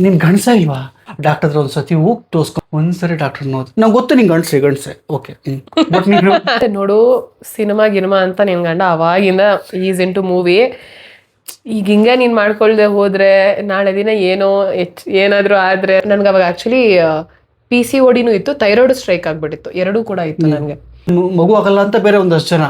ನೀನ್ ಗಂಡಸ ಇಲ್ವಾ? ಡಾಕ್ಟರ್ ಹತ್ರ ಒಂದ್ಸತಿ ಹೋಗಿ ತೋರ್ಸ್ಕೊ. ಒಂದ್ಸರಿ ಡಾಕ್ಟರ್ ನೋದು, ನಂಗೆ ಗೊತ್ತು ನಿಂಗೆ ಗಂಡಸೆ ಓಕೆ. ಬಟ್ ನೀನು ನೋಡು ಗಿನಿಮಾ ಅಂತ ನಿನ್ ಗಂಡ ಅವಾಗಿಂದ ಈಸ್ ಇಂಟು ಮೂವಿ. ಈಗ ಹಿಂಗೆ ನೀನ್ ಮಾಡ್ಕೊಳ್ದೆ ಹೋದ್ರೆ ನಾಳೆ ದಿನ ಏನಾದ್ರೂ ಆದ್ರೆ, ನನ್ಗೆ ಅವಾಗ ಆಕ್ಚುಲಿ PCODನೂ ಇತ್ತು, ಥೈರಾಯ್ಡ್ ಸ್ಟ್ರೈಕ್ ಆಗ್ಬಿಟ್ಟಿತ್ತು, ಎರಡೂ ಕೂಡ ಇತ್ತು ನನ್ಗೆ. ಮಗು ಆಗಲ್ಲ ಅಂತ ಬೇರೆ ಒಂದಷ್ಟು ಜನ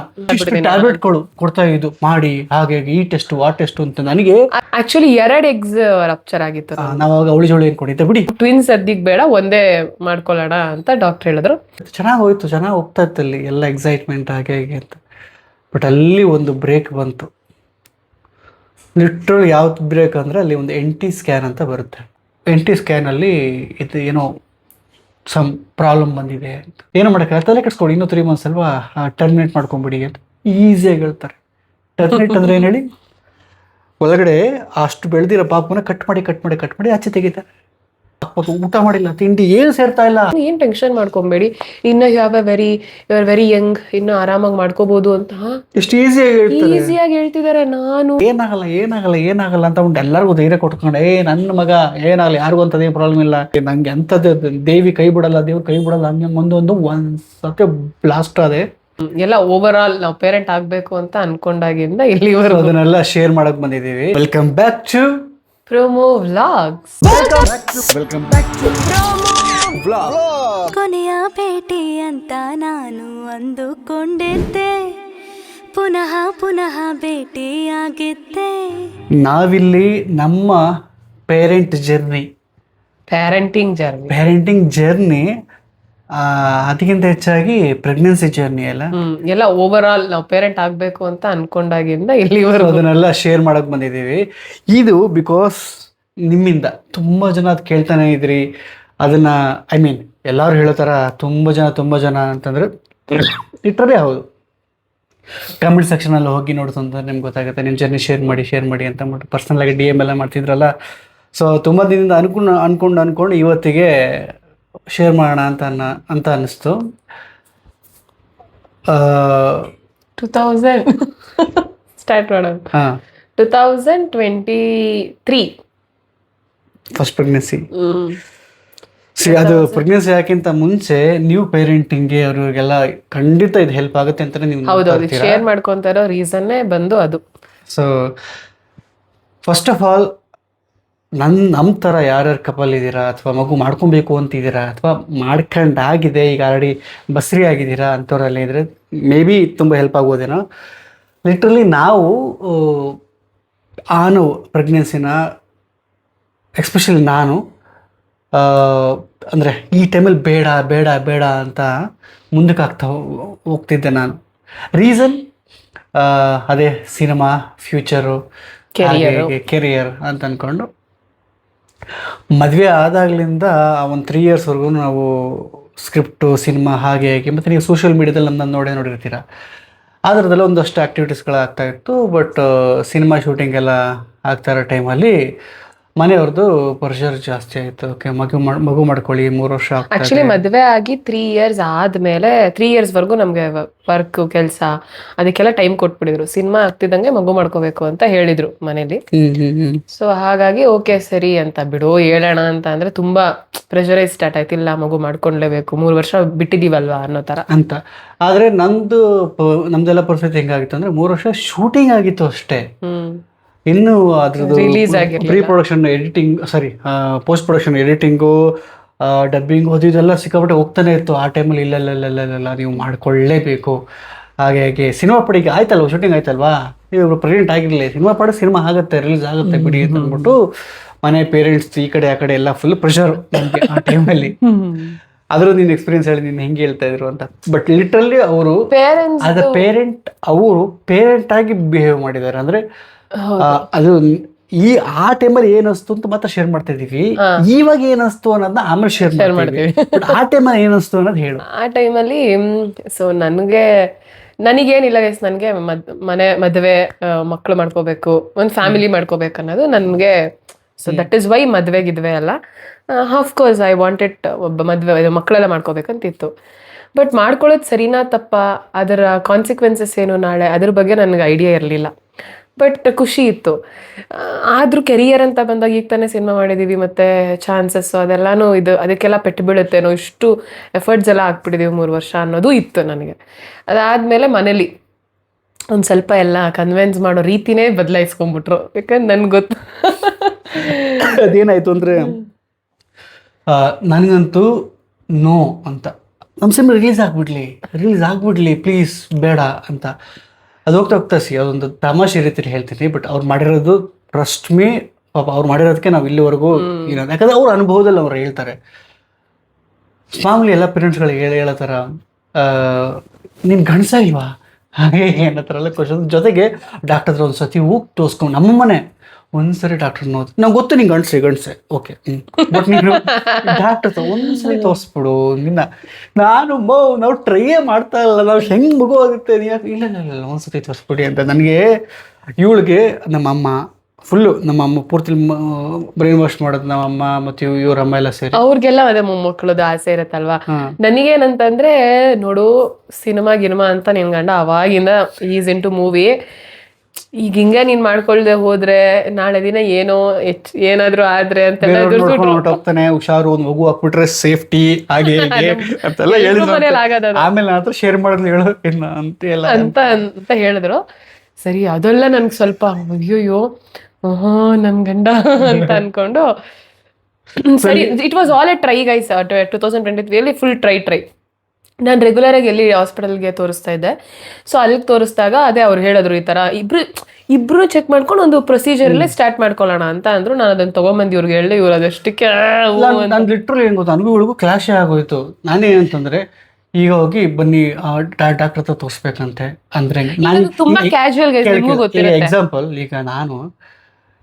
ಟ್ಯಾಬ್ಲೆಟ್ಗಳು ಕೊಡ್ತಾ ಇದ್ದು ಮಾಡಿ, ಹಾಗೆ ಈ ಟೆಸ್ಟ್ ಆ ಟೆಸ್ಟ್ ಅಂತ. ನನಗೆ ಆಕ್ಚುಲಿ 2 eggs ರಪ್ಚರ್ ಆಗಿತ್ತು. ನಾವಾಗ ಅವಳಿ ಜೋಳಿ ಏನ್ ಕೊಡಿದ್ದೆ ಬಿಡಿ, ಟ್ವಿನ್ಸ್ ಸದ್ದಿಗ್ ಬೇಡ, ಒಂದೇ ಮಾಡ್ಕೊಳ್ಳೋಣ ಅಂತ ಡಾಕ್ಟರ್ ಹೇಳಿದ್ರು. ಚೆನ್ನಾಗಿ ಹೋಯ್ತು, ಚೆನ್ನಾಗಿ ಹೋಗ್ತಾ ಇತ್ತು ಅಲ್ಲಿ ಎಲ್ಲ ಎಕ್ಸೈಟ್ಮೆಂಟ್ ಹಾಗೆ ಹೇಗೆ ಅಂತ. ಬಟ್ ಅಲ್ಲಿ ಒಂದು ಬ್ರೇಕ್ ಬಂತು. ಲಿಟ್ರಲ್ ಯಾವ್ದು ಬ್ರೇಕ್ ಅಂದರೆ, ಅಲ್ಲಿ ಒಂದು NT ಸ್ಕ್ಯಾನ್ ಅಂತ ಬರುತ್ತೆ. NT ಸ್ಕ್ಯಾನಲ್ಲಿ ಇದು ಏನೋ ಸಮ್ ಪ್ರಾಬ್ಲಮ್ ಬಂದಿದೆ ಅಂತ. ಏನೋ ಮಾಡೋಕ್ಕೆ ತಲೆ ಕೆಡ್ಸ್ಕೊಡಿ, ಇನ್ನೂ 3 months ಅಲ್ವಾ, ಟರ್ಮಿನೇಟ್ ಮಾಡ್ಕೊಂಬಿಡಿ ಅಂತ ಈಸಿಯಾಗಿ ಹೇಳ್ತಾರೆ. ಟರ್ಮಿನೇಟ್ ಅಂದರೆ ಏನು ಹೇಳಿ, ಒಳಗಡೆ ಅಷ್ಟು ಬೆಳೆದಿರೋ ಪಾಪನ ಕಟ್ ಮಾಡಿ ಆಚೆ ತೆಗಿತಾರೆ. ಊಟ ಮಾಡಿಲ್ಲ, ತಿಂಡಿ ಏನು ಸೇರ್ತಾ ಇಲ್ಲ. ಏನ್ ಟೆನ್ಷನ್ ಮಾಡ್ಕೊಂಬೇಡಿ, ಇನ್ನು ವೆರಿ ಯಂಗ್, ಇನ್ನು ಆರಾಮಾಗಿ ಮಾಡ್ಕೋಬಹುದು ಅಂತ ಎಷ್ಟು ಈಸಿಯಾಗಿ ಹೇಳ್ತಿದ್ದಾರೆ. ನಾನು ಏನಾಗಲ್ಲ ಅಂತ ಉಂಟು ಎಲ್ಲರಿಗೂ ಧೈರ್ಯ ಕೊಟ್ಕೊಂಡೆ, ನನ್ನ ಮಗ ಏನಾಗಲ್ಲ, ಯಾರಿಗೂ ಅಂತದೇ ಪ್ರಾಬ್ಲಮ್ ಇಲ್ಲ, ನಂಗೆ ಎಂಥದ್ದು ದೇವಿ ಕೈ ಬಿಡಲ್ಲ, ದೇವ್ರು ಕೈ ಬಿಡಲ್ಲ, ಹಂಗೆ ಒಂದೊಂದು ಸತ್ಯ ಬ್ಲಾಸ್ಟ್ ಆದೆ. ಎಲ್ಲ ಓವರ್ ಆಲ್ ನಾವು ಪೇರೆಂಟ್ ಆಗ್ಬೇಕು ಅಂತ ಅನ್ಕೊಂಡಾಗಿಂದ ಇಲ್ಲಿವರೆಗೂ ಅದನ್ನೆಲ್ಲ ಶೇರ್ ಮಾಡಕ್ ಬಂದಿದ್ದೀವಿ. Welcome back to promo vlogs. ಕೊನೆಯ ಭೇಟಿ ಅಂತ ನಾನು ಅಂದುಕೊಂಡಿದ್ದೆ, ಪುನಃ ಭೇಟಿಯಾಗಿದ್ದೆ. ನಾವಿಲ್ಲಿ ನಮ್ಮ ಪ್ಯಾರೆಂಟಿಂಗ್ ಜರ್ನಿ ಅದಕ್ಕಿಂತ ಹೆಚ್ಚಾಗಿ ಪ್ರೆಗ್ನೆನ್ಸಿ ಜರ್ನಿ ಎಲ್ಲ ಓವರ್ ಆಲ್ ನಾವು ಪೇರೆಂಟ್ ಆಗ್ಬೇಕು ಅಂತ ಅನ್ಕೊಂಡಾಗಿಂದ ಇಲ್ಲಿವರೆಗೂ ಅದನ್ನೆಲ್ಲ ಶೇರ್ ಮಾಡಕ್ ಬಂದಿದ್ದೀವಿ. ಇದು ಬಿಕಾಸ್ ನಿಮ್ಮಿಂದ ತುಂಬ ಜನ ಅದು ಕೇಳ್ತಾನೆ ಇದ್ರಿ. ಅದನ್ನ ಎಲ್ಲರೂ ಹೇಳೋ ಥರ ತುಂಬ ಜನ ಅಂತಂದ್ರೆ ಲಿಟ್ರಲಿ ಹೌದು. ಕಮೆಂಟ್ ಸೆಕ್ಷನಲ್ಲಿ ಹೋಗಿ ನೋಡ್ತಂದ್ರೆ ನಿಮ್ಗೆ ಗೊತ್ತಾಗುತ್ತೆ, ನಿಮ್ಮ ಜರ್ನಿ ಶೇರ್ ಮಾಡಿ ಅಂತ ಅಂದ್ಬಿಟ್ಟು ಪರ್ಸನಲಾಗಿ DM ಎಲ್ಲ ಮಾಡ್ತಿದ್ರಲ್ಲ. ಸೊ ತುಂಬ ದಿನದಿಂದ ಅನ್ಕೊಂಡು ಇವತ್ತಿಗೆ ಶೇರ್ ಮಾಡೋಣ ಅಂತ ಅನ್ನಿಸ್ತು. 2000 ಸ್ಟಾರ್ಟ್ ಮಾಡೋಣ. 2023 ಫಸ್ಟ್ ಪ್ರೆಗ್ನೆನ್ಸಿ. ಅದು ಪ್ರೆಗ್ನೆನ್ಸಿ ಯಾಕಿಂತ ಮುಂಚೆ ನ್ಯೂ ಪೇರೆಂಟಿಂಗ್ಗೆ ಅವ್ರಿಗೆಲ್ಲ ಖಂಡಿತ ಇದು ಹೆಲ್ಪ್ ಆಗುತ್ತೆ ಅಂತಾನೆ ನೀವು ಹೌದು ಶೇರ್ ಮಾಡ್ಕೊಂತ ಇರೋ ರೀಸನ್ನೇ ಬಂದು ಅದು. ಸೊ ಫಸ್ಟ್ ಆಫ್ ಆಲ್ ನಮ್ಮ ಥರ ಯಾರ್ಯಾರು ಕಪಲ್ ಇದ್ದೀರಾ, ಅಥವಾ ಮಗು ಮಾಡ್ಕೊಬೇಕು ಅಂತಿದ್ದೀರಾ, ಅಥವಾ ಮಾಡ್ಕೊಂಡಾಗಿದೆ ಈಗ ಆಲ್ರೆಡಿ ಬಸ್ರಿ ಆಗಿದ್ದೀರಾ ಅಂಥವ್ರಲ್ಲಿ ಇದ್ರೆ ಮೇ ಬಿ ತುಂಬ ಹೆಲ್ಪ್ ಆಗ್ಬೋದೇನೋ. ಲಿಟ್ರಲಿ ನಾವು ಪ್ರೆಗ್ನೆನ್ಸಿನ ಎಸ್ಪೆಷಲಿ ನಾನು ಅಂದರೆ ಈ ಟೈಮಲ್ಲಿ ಬೇಡ ಅಂತ ಮುಂದಕ್ಕೆ ಆಗ್ತಾ ಹೋಗ್ತಿದ್ದೆ ನಾನು. ರೀಸನ್ ಅದೇ ಸಿನಿಮಾ, ಫ್ಯೂಚರು, ಕೆರಿಯರ್ ಅಂತ ಅಂದ್ಕೊಂಡು ಮದುವೆ ಆದಾಗಲಿಂದ ಒಂದು 3 yearsವರೆಗೂ ನಾವು ಸ್ಕ್ರಿಪ್ಟು, ಸಿನಿಮಾ ಹಾಗೆ ಮತ್ತು ನೀವು ಸೋಷಿಯಲ್ ಮೀಡ್ಯಾದಲ್ಲಿ ನೋಡಿರ್ತೀರ. ಆ ಥರದ್ದೆಲ್ಲ ಒಂದಷ್ಟು ಆ್ಯಕ್ಟಿವಿಟೀಸ್ಗಳಾಗ್ತಾ ಇತ್ತು. ಬಟ್ ಸಿನಿಮಾ ಶೂಟಿಂಗ್ ಎಲ್ಲ ಆಗ್ತಾ ಇರೋ ಟೈಮಲ್ಲಿ ಮನೆಯವ್ರದ್ದು ಪ್ರೆಷರ್ ಜಾಸ್ತಿ ಆಯಿತು. ಓಕೆ ಮಗು ಮಾಡ್ಕೊಳ್ಳಿ, 3 ವರ್ಷ ಆಕ್ಚುಲಿ ಮದುವೆ ಆಗಿ 3 years ಆದಮೇಲೆ 3 yearsವರೆಗೂ ನಮಗೆ ವರ್ಕ್ ಕೆಲಸ ಅದಕ್ಕೆಲ್ಲ ಟೈಮ್ ಕೊಟ್ಬಿಟ್ಟಿದ್ರು. ಸಿನಿಮಾ ಆಗ್ತಿದ್ದಂಗೆ ಮಗು ಮಾಡ್ಕೋಬೇಕು ಅಂತ ಹೇಳಿದ್ರು ಮನೇಲಿ. ಸೊ ಹಾಗಾಗಿ ಓಕೆ ಸರಿ ಅಂತ ಬಿಡು ಹೇಳೋಣ ಅಂತ ಅಂದ್ರೆ ತುಂಬಾ ಪ್ರೆಷರೈಸ್ ಸ್ಟಾರ್ಟ್ ಆಯ್ತು. ಇಲ್ಲ ಮಗು ಮಾಡ್ಕೊಂಡ್ಲೇಬೇಕು, 3 ವರ್ಷ ಬಿಟ್ಟಿದೀವಲ್ವಾ ಅನ್ನೋ ತರ ಅಂತ. ಆದ್ರೆ ನಮ್ದೆಲ್ಲ ಪರಿಸ್ಥಿತಿ ಹೆಂಗಾಗಿತ್ತು ಅಂದ್ರೆ 3 ವರ್ಷ ಶೂಟಿಂಗ್ ಆಗಿತ್ತು ಅಷ್ಟೇ. ಇನ್ನು ಅದ್ರದ್ದು pre production editing post production editing, dubbing ಅದು ಇದೆಲ್ಲ ಸಿಕ್ಕಾಪಟ್ಟೆ ಹೋಗ್ತಾನೆ ಇತ್ತು. ಆ ಟೈಮಲ್ಲಿ ಇಲ್ಲ ನೀವು ಮಾಡ್ಕೊಳ್ಳೇಬೇಕು ಹಾಗೆ ಸಿನಿಮಾ ಪಡಿಗೆ ಆಯ್ತಲ್ವ, ಶೂಟಿಂಗ್ ಆಯ್ತಲ್ವಾ, ಇವರು ಪ್ರೆಗ್ನೆಂಟ್ ಆಗಿರಲಿ, ಸಿನಿಮಾ ಆಗುತ್ತೆ, ರಿಲೀಸ್ ಆಗುತ್ತೆ ಬಿಡಿ ಅಂತ ಅಂದ್ಬಿಟ್ಟು ಮನೆ ಪೇರೆಂಟ್ಸ್ ಈ ಕಡೆ ಆ ಕಡೆ ಎಲ್ಲ ಫುಲ್ ಪ್ರೆಷರ್ ನಮಗೆ ಆ ಟೈಮಲ್ಲಿ. ಆದ್ರೂ ನೀನು ಎಕ್ಸ್ಪೀರಿಯನ್ಸ್ ಹೇಳಿ ನೀನು ಹೆಂಗೆ ಹೇಳ್ತಾ ಇದ್ರು ಅಂತ. ಬಟ್ ಲಿಟ್ರಲಿ ಅವರು ಪೇರೆಂಟ್ ಆಗಿ ಬಿಹೇವ್ ಮಾಡಿದ್ದಾರೆ. ಅಂದ್ರೆ ಅದು ಆ ಟೈಮಲ್ಲಿ ಏನಿಸ್ತು ಅಂತ ಮಾತ್ರ ಶೇರ್ ಮಾಡ್ತಾ ಇದೀವಿ. ಇವಾಗ ಏನಿಸ್ತು ಅನ್ನೋದನ್ನ ಆಮೇಲೆ ಶೇರ್ ಮಾಡ್ತೀವಿ. ಆ ಟೈಮಲ್ಲಿ ಏನಿಸ್ತು ಅನ್ನೋದು ಹೇಳು. ಆ ಟೈಮಲ್ಲಿ ಸೊ ನನಗೇನಿಲ್ಲ ಗೈಸ್, ನನಗೆ ಮದುವೆ, ಮಕ್ಕಳು ಮಾಡ್ಕೋಬೇಕು, ಒಂದು ಫ್ಯಾಮಿಲಿ ಮಾಡ್ಕೋಬೇಕು ಅನ್ನೋದು ನನಗೆ. ಸೊ ದಟ್ ಈಸ್ ವೈ ಮದುವೆಗಿದ್ವೆ ಅಲ್ಲ. ಆಫ್ಕೋರ್ಸ್ ಐ ವಾಂಟೆಡ್ ಒಬ್ಬ ಮಕ್ಕಳೆಲ್ಲ ಮಾಡ್ಕೋಬೇಕಂತಿತ್ತು. ಬಟ್ ಮಾಡ್ಕೊಳ್ಳೋದು ಸರಿನಾ ತಪ್ಪ, ಅದರ ಕಾನ್ಸಿಕ್ವೆನ್ಸಸ್ ಏನು ನಾಳೆ ಅದ್ರ ಬಗ್ಗೆ ನನಗೆ ಐಡಿಯಾ ಇರಲಿಲ್ಲ. ಬಟ್ ಖುಷಿ ಇತ್ತು. ಆದ್ರೂ ಕೆರಿಯರ್ ಅಂತ ಬಂದಾಗ ಈಗ ತಾನೇ ಸಿನಿಮಾ ಮಾಡಿದೀವಿ, ಮತ್ತೆ ಚಾನ್ಸಸ್ ಅದೆಲ್ಲಾನು ಇದು ಅದಕ್ಕೆಲ್ಲ ಪೆಟ್ಟು ಬೀಳುತ್ತೇನೋ, ಇಷ್ಟು ಎಫರ್ಟ್ಸ್ ಎಲ್ಲ ಹಾಕ್ಬಿಟ್ಟಿದೀವಿ 3 ವರ್ಷ ಅನ್ನೋದು ಇತ್ತು ನನಗೆ. ಅದಾದ್ಮೇಲೆ ಮನೇಲಿ ಒಂದು ಸ್ವಲ್ಪ ಎಲ್ಲ ಕನ್ವಿನ್ಸ್ ಮಾಡೋ ರೀತಿನೇ ಬದಲಾಯಿಸ್ಕೊಂಡ್ಬಿಟ್ರು. ಯಾಕಂದ್ರೆ ನನ್ಗೆ ಗೊತ್ತು ಅದೇನಾಯ್ತು ಅಂದರೆ ನನಗಂತೂ ನೋ ಅಂತ, ನಮ್ಮ ಸಿನಿಮಾ ರಿಲೀಸ್ ಆಗ್ಬಿಡ್ಲಿ ಪ್ಲೀಸ್ ಬೇಡ ಅಂತ. ಅದು ಹೋಗ್ತಾ ಅದೊಂದು ತಮಾಷೆ ರೀತಿಯಲ್ಲಿ ಹೇಳ್ತೀನಿ, ಬಟ್ ಅವ್ರು ಮಾಡಿರೋದು ಟ್ರಸ್ಟ್ ಮೀ, ಪಾಪ ಅವ್ರು ಮಾಡಿರೋದಕ್ಕೆ ನಾವು ಇಲ್ಲಿವರೆಗೂ ಇರೋದು. ಯಾಕಂದ್ರೆ ಅವ್ರ ಅನುಭವದಲ್ಲಿ ಅವ್ರು ಹೇಳ್ತಾರೆ, ಮಾಮೂಲಿ ಎಲ್ಲ ಪೇರೆಂಟ್ಸ್ಗಳಿಗೆ ಹೇಳೋ ಥರ ನೀನು ಗಂಡಸ ಇಲ್ವಾ ಹಾಗೆ ಅನ್ನೋ ಥರ ಎಲ್ಲ ಕ್ವಶನ್. ಜೊತೆಗೆ ಡಾಕ್ಟರ್ ಹತ್ರ ಒಂದು ಸತಿ ಹೋಗಿ ತೋರಿಸ್ಕೊಂಡು, ನಮ್ಮ ಮನೆ ಒಂದ್ಸರಿ ಡಾಕ್ಟರ್ ನೋಡ್ ನಂಗೆ ಗೊತ್ತು ನೀನು ಗಂಡಸೆ ಓಕೆ, ಬಟ್ ನೀನು ಡಾಕ್ಟರ್ ಹತ್ರ ಒಂದ್ಸರಿ ತೋರಿಸ್ಬಿಡು ನಿನ್ನ. ನಾವು ಟ್ರೈಯೇ ಮಾಡ್ತಾ ಇಲ್ಲ, ನಾವು ಹೆಂಗೆ ಮಗು ಆಗುತ್ತೆ, ಇಲ್ಲ ಒಂದ್ಸತಿ ತೋರಿಸ್ಬಿಡಿ ಅಂತ. ನನಗೆ ಇವಳಿಗೆ ನಮ್ಮಮ್ಮ ಪೂರ್ತಿ ಬ್ರೈನ್ ವಾಶ್ ಮಾಡೋದು ನಮ್ಮಮ್ಮ ಮತ್ತು ಇವ್ರಮ್ಮ ಎಲ್ಲ ಸೇರಿ. ಅವ್ರಿಗೆಲ್ಲ ಅದೇ ಮೊಮ್ಮಕ್ಕಳದು ಆಸೆ ಇರತ್ತಲ್ವಾ. ನನಗೇನಂತಂದ್ರೆ ನೋಡು, ಸಿನಿಮಾ ಅಂತ ನಿನ್ ಗಂಡ ಅವಾಗಿಂದ ಈಸ್ ಇಂಟು ಮೂವಿ. ಈಗ ಹಿಂಗೆ ನೀನ್ ಮಾಡ್ಕೊಳ್ದೆ ಹೋದ್ರೆ ನಾಳೆ ದಿನ ಏನಾದ್ರು ಆದ್ರೆ ಅಂತೆಲ್ಲ ಹೋಗ್ತಾನೆ, ಹುಷಾರು, ಒಂದು ಮಗು ಹಾಕ್ಬಿಟ್ರೆ ಸೇಫ್ಟಿ ಹಾಗೆ ಅಂತೆಲ್ಲ ಹೇಳಿದ್ರು. ಆಮೇಲೆ ನಾನು ಶೇರ್ ಮಾಡೋದು ಹೇಳೋಕಿನ್ನ ಅಂತ ಹೇಳಿದ್ರು. ಸರಿ, ಅದೆಲ್ಲ ನನ್ಗೆ ಸ್ವಲ್ಪ ಅಯ್ಯೋಯ್ಯೋ ನನ್ ಗಂಡ ಅಂತ ಅನ್ಕೊಂಡು ಸರಿ. It was all A try guys. 2023 full try. ನಾನು ರೆಗ್ಯುಲರ್ ಆಗಿ ಎಲ್ಲಿ ಹಾಸ್ಪಿಟಲ್ಗೆ ತೋರಿಸ್ತಾ ಇದ್ದೆ. ಸೊ ಅಲ್ಲಿಗೆ ತೋರಿಸಿದಾಗ ಅದೇ ಅವ್ರು ಹೇಳಿದ್ರು, ಈ ತರ ಇಬ್ರು ಚೆಕ್ ಮಾಡ್ಕೊಂಡು ಒಂದು ಪ್ರೊಸೀಜರ್ ಅಲ್ಲೇ ಸ್ಟಾರ್ಟ್ ಮಾಡ್ಕೊಳ್ಳೋಣ ಅಂತ ಅಂದ್ರು. ನಾನು ಅದನ್ನ ತಗೊಂಬಂದು ಇವ್ರಿಗೆ ಹೇಳಿದೆ. ಇವ್ರು ಅದಷ್ಟಕ್ಕೆ ನಾನು ಲಿಟ್ರಲಿ ಏನ್ ಗೊತ್ತಾ, ನನಗೂ ಕ್ಲಾಶೇ ಆಗೋಯ್ತು. ನಾನೇನಂತಂದ್ರೆ ಈಗ ಹೋಗಿ ಬನ್ನಿ ಡಾಕ್ಟರ್ ಹತ್ರ ತೋರಿಸ್ಬೇಕಂತೆ ಅಂದ್ರೆ ತುಂಬಾ ಕ್ಯಾಶುವಲ್. ಎಕ್ಸಾಂಪಲ್, ಈಗ ನಾನು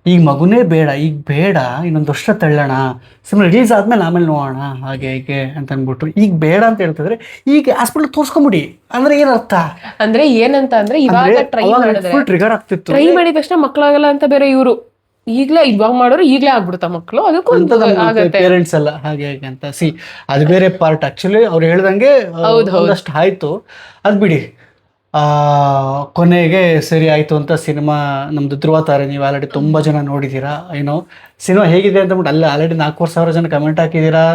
ಈಗ ಮಗುನೇ ಬೇಡ ಇನ್ನೊಂದು ವರ್ಷ ತಳ್ಳೋಣ, ಸುಮ್ಮನೆ ರಿಲೀಸ್ ಆದ್ಮೇಲೆ ಆಮೇಲೆ ನೋಡೋಣ ಹಾಗೆ ಹೀಗೆ ಅಂತ ಅಂದ್ಬಿಟ್ರು. ಈಗ ಬೇಡ ಅಂತ ಹೇಳ್ತಿದ್ರೆ ಈಗ ಹಾಸ್ಪಿಟಲ್ ತೋರಿಸ್ಕೊಂಬಿಡಿ ಅಂದ್ರೆ ಏನರ್ಥ? ಅಂದ್ರೆ ಏನಂತ ಅಂದ್ರೆ ಇವಾಗ ಟ್ರಿಗರ್ ಆಗ್ತಿತ್ತು. ಟ್ರೈ ಮಾಡಿದ ತಕ್ಷಣ ಮಕ್ಕಳಾಗಲ್ಲ ಅಂತ ಬೇರೆ ಇವರು ಇವಾಗ ಮಾಡೋರು ಈಗಲೇ ಆಗ್ಬಿಡುತ್ತಾ ಮಕ್ಕಳು, ಅದಕ್ಕೂ ಪೇರೆಂಟ್ಸ್ ಎಲ್ಲ ಹಾಗೆ ಹೇಗೆ ಅಂತ. ಅದು ಬೇರೆ ಪಾರ್ಟ್. ಆಕ್ಚುಲಿ ಅವ್ರು ಹೇಳ್ದಂಗೆ ಒಂದಷ್ಟು ಆಯ್ತು, ಅದ್ ಬಿಡಿ. ಕೊನೆಗೆ ಸರಿ ಆಯ್ತು ಅಂತ ಸಿನಿಮಾ ನಮ್ದು ಧ್ರುವ ತಾರೆ, ನೀವು ಆಲ್ರೆಡಿ ತುಂಬಾ ಜನ ನೋಡಿದ್ದೀರಾ. ಏನೋ ಸಿನಿಮಾ ಹೇಗಿದೆ ಅಂತ ಬಿಟ್ಟು ಆಲ್ರೆಡಿ 4,000 ಜನ ಕಮೆಂಟ್ ಹಾಕಿದ್ದೀರಾ,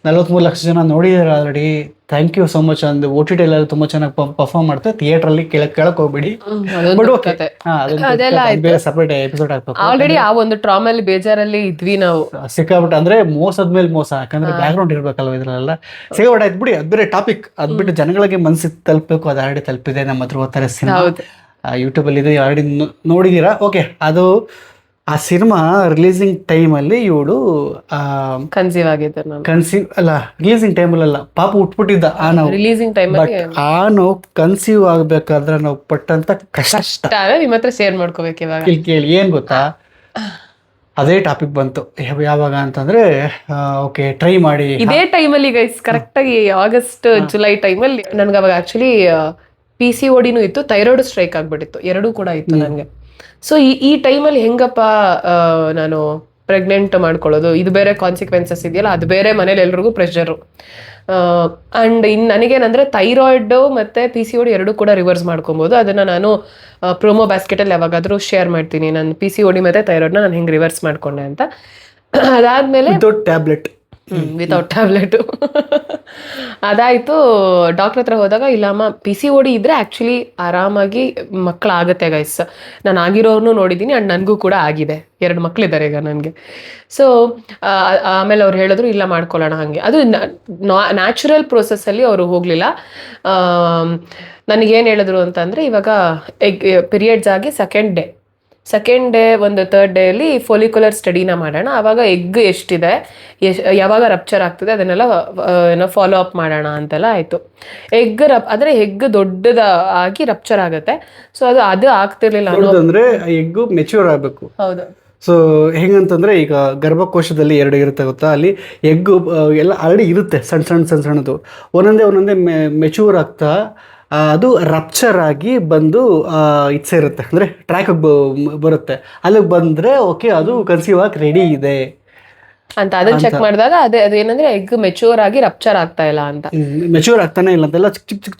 43 ಲಕ್ಷ ಜನ ನೋಡಿದ್ದೀರಾ already. Thank you so much. ಒಂದು OTT ಎಲ್ಲ ತುಂಬಾ ಚೆನ್ನಾಗಿ ಪರ್ಫಾರ್ಮ್ ಮಾಡ್ತಾರೆ. ಥಿಯೇಟ್ರಲ್ಲಿ ಕೇಳಕ್ ಹೋಗ್ಬಿಡಿ. ಸಪರೇಟ್ ಎಪಿಸೋಡ್ ಆಗ್ಬೇಕು. ಆಲ್ರೆಡಿ ಆ ಒಂದು ಟ್ರಾಮಲ್ಲಿ ಬೇಜಾರಲ್ಲಿ ಇದ್ವಿ ನಾವು ಸಿಕ್ಕಾಬಿಟ್ಟು. ಅಂದ್ರೆ ಮೋಸದ ಮೇಲೆ ಮೋಸ, ಯಾಕಂದ್ರೆ ಬ್ಯಾಕ್ ಗ್ರೌಂಡ್ ಇರ್ಬೇಕಲ್ವ ಇದ್ರಲ್ಲೆಲ್ಲ. ಸಿಕ್ಕಾಬಿಟ್ಟು ಆಯ್ತು ಬಿಡಿ, ಅದ್ ಬೇರೆ ಟಾಪಿಕ್. ಅದ್ ಬಿಟ್ಟು ಜನಗಳಿಗೆ ಮನ್ಸಿಗೆ ತಲುಪಬೇಕು, ಅದು ಆಲ್ರೆಡಿ ತಲುಪಿದೆ. ನಮ್ಮ ಧ್ರುವ ತಾರೆ ಸಿನಿಮಾ ಯೂಟ್ಯೂಬಲ್ಲಿ ಇದೆ, ಆಲ್ರೆಡಿ ನೋಡಿದೀರಾ. ಓಕೆ, ಅದು ಆ ಸಿನಿಮಾ ರಿಲೀಸಿಂಗ್ ಟೈಮಲ್ಲಿ ಇವಳು ಕನ್ಸೀವ್ ಆಗಿದ್ದ. ರಿಲೀಸಿಂಗ್ ಟೈಮಲ್ಲ, ಪಾಪ ಉಟ್ಬಿಟ್ಟಿದ್ದ ಆ ನೋವು. ರಿಲೀಸಿಂಗ್ ಟೈಮ್ ಆ ನೋವು ಕನ್ಸೀವ್ ಆಗ್ಬೇಕಾದ್ರೆ ನಾವು ಪಟ್ಟಂತ ಕಷ್ಟ ನಿಮ್ಮ ಹತ್ರ ಶೇರ್ ಮಾಡ್ಕೋಬೇಕು. ಇವಾಗ ಕೇಳಿ ಏನ್ ಗೊತ್ತಾ, ಅದೇ ಟಾಪಿಕ್ ಬಂತು. ಯಾವಾಗ ಅಂತಂದ್ರೆ ಓಕೆ ಟ್ರೈ ಮಾಡಿ ಇದೇ ಟೈಮಲ್ಲಿ ಗೈಸ್, ಕರೆಕ್ಟ್ ಆಗಿ ಆಗಸ್ಟ್ ಜುಲೈ ಟೈಮಲ್ಲಿ ನನ್ಗೆ ಅವಾಗ ಆಕ್ಚುಲಿ PCODನೂ ಇತ್ತು, ಥೈರಾಯ್ಡ್ ಸ್ಟ್ರೈಕ್ ಆಗ್ಬಿಟ್ಟಿತ್ತು, ಎರಡೂ ಕೂಡ ಇತ್ತು ನನಗೆ. ಸೊ ಈ ಟೈಮಲ್ಲಿ ಹೆಂಗಪ್ಪ ನಾನು ಪ್ರೆಗ್ನೆಂಟ್ ಮಾಡ್ಕೊಳ್ಳೋದು, ಇದು ಬೇರೆ ಕಾನ್ಸಿಕ್ವೆನ್ಸಸ್ ಇದೆಯಲ್ಲ, ಅದು ಬೇರೆ ಮನೇಲಿ ಎಲ್ರಿಗೂ ಪ್ರೆಷರು. ಆ್ಯಂಡ್ ಇನ್ನು ನನಗೇನಂದರೆ ಥೈರಾಯ್ಡ್ ಮತ್ತು PCOD ಎರಡೂ ಕೂಡ ರಿವರ್ಸ್ ಮಾಡ್ಕೊಬೋದು. ಅದನ್ನು ನಾನು ಪ್ರೊಮೋ ಬ್ಯಾಸ್ಕೆಟಲ್ಲಿ ಯಾವಾಗಾದರೂ ಶೇರ್ ಮಾಡ್ತೀನಿ, ನಾನು PCOD ಮತ್ತು ಥೈರಾಯ್ಡ್ನ ನಾನು ಹೆಂಗೆ ರಿವರ್ಸ್ ಮಾಡ್ಕೊಂಡೆ ಅಂತ. ಅದಾದಮೇಲೆ ವಿತೌಟ್ ಟ್ಯಾಬ್ಲೆಟ್ ಅದಾಯಿತು. ಡಾಕ್ಟರ್ ಹತ್ರ ಹೋದಾಗ, ಇಲ್ಲಮ್ಮ PCOD ಇದ್ದರೆ ಆ್ಯಕ್ಚುಲಿ ಆರಾಮಾಗಿ ಮಕ್ಕಳಾಗತ್ತೆ ಗೈಸ್. ನಾನು ಆಗಿರೋರ್ನು ನೋಡಿದ್ದೀನಿ, ಆ್ಯಂಡ್ ನನಗೂ ಕೂಡ ಆಗಿದೆ, 2 ಮಕ್ಕಳಿದ್ದಾರೆ ಈಗ ನನಗೆ. ಸೊ ಆಮೇಲೆ ಅವ್ರು ಹೇಳಿದ್ರು ಇಲ್ಲ ಮಾಡ್ಕೊಳ್ಳೋಣ ಹಾಗೆ. ಅದು ನ್ಯಾಚುರಲ್ ಪ್ರೋಸೆಸ್ಸಲ್ಲಿ ಅವರು ಹೋಗಲಿಲ್ಲ. ನನಗೇನು ಹೇಳಿದ್ರು ಅಂತಂದರೆ, ಇವಾಗ ಪೀರಿಯಡ್ಸ್ ಆಗಿ ಸೆಕೆಂಡ್ ಡೇ ಒಂದು ಥರ್ಡ್ ಡೇಯಲ್ಲಿ ಫೋಲಿಕ್ಯುಲರ್ ಸ್ಟಡಿನ ಮಾಡೋಣ, ಆವಾಗ ಎಗ್ ಎಷ್ಟಿದೆ, ಯಾವಾಗ ರಪ್ಚರ್ ಆಗ್ತದೆ ಅದನ್ನೆಲ್ಲ ಫಾಲೋ ಅಪ್ ಮಾಡೋಣ ಅಂತೆಲ್ಲ ಆಯಿತು. ಆದರೆ ಎಗ್ ದೊಡ್ಡದಾಗಿ ರಪ್ಚರ್ ಆಗುತ್ತೆ. ಸೊ ಅದು ಆಗ್ತಿರ್ಲಿಲ್ಲ ಅಂದ್ರೆ ಎಗ್ ಮೆಚ್ಯೂರ್ ಆಗಬೇಕು. ಹೌದು. ಸೊ ಹೆಂಗಂತಂದ್ರೆ, ಈಗ ಗರ್ಭಕೋಶದಲ್ಲಿ 2 ಇರುತ್ತೆ ಗೊತ್ತಾ, ಅಲ್ಲಿ ಎಗ್ ಎಲ್ಲ ಆಲ್ರೆಡಿ ಇರುತ್ತೆ, ಸಣ್ಣದು ಒಂದೊಂದೇ ಮೆಚ್ಯೂರ್ ಆಗ್ತಾ ಅದು ರಪ್ಚರ್ ಆಗಿ ಬಂದು ಸೇರುತ್ತೆ, ಅಂದರೆ ಟ್ರ್ಯಾಕಿಗೆ ಬರುತ್ತೆ. ಅಲ್ಲಿಗೆ ಬಂದರೆ ಓಕೆ ಅದು ಕನ್ಸೀವ್ ಆಗಿ ರೆಡಿ ಇದೆ ಅಂತ ಅದನ್ನ ಚೆಕ್ ಮಾಡಿದಾಗ ಅದೇನಂದ್ರೆ ಎಗ್ ಮೆಚೂರ್ ಆಗಿ ರಪ್ಚರ್ ಆಗ್ತಾ ಇಲ್ಲ ಅಂತ ಮೆಚೂರ್ ಆಗ್ತಾನೆ ಇಲ್ಲ ಅಂತೆಲ್ಲ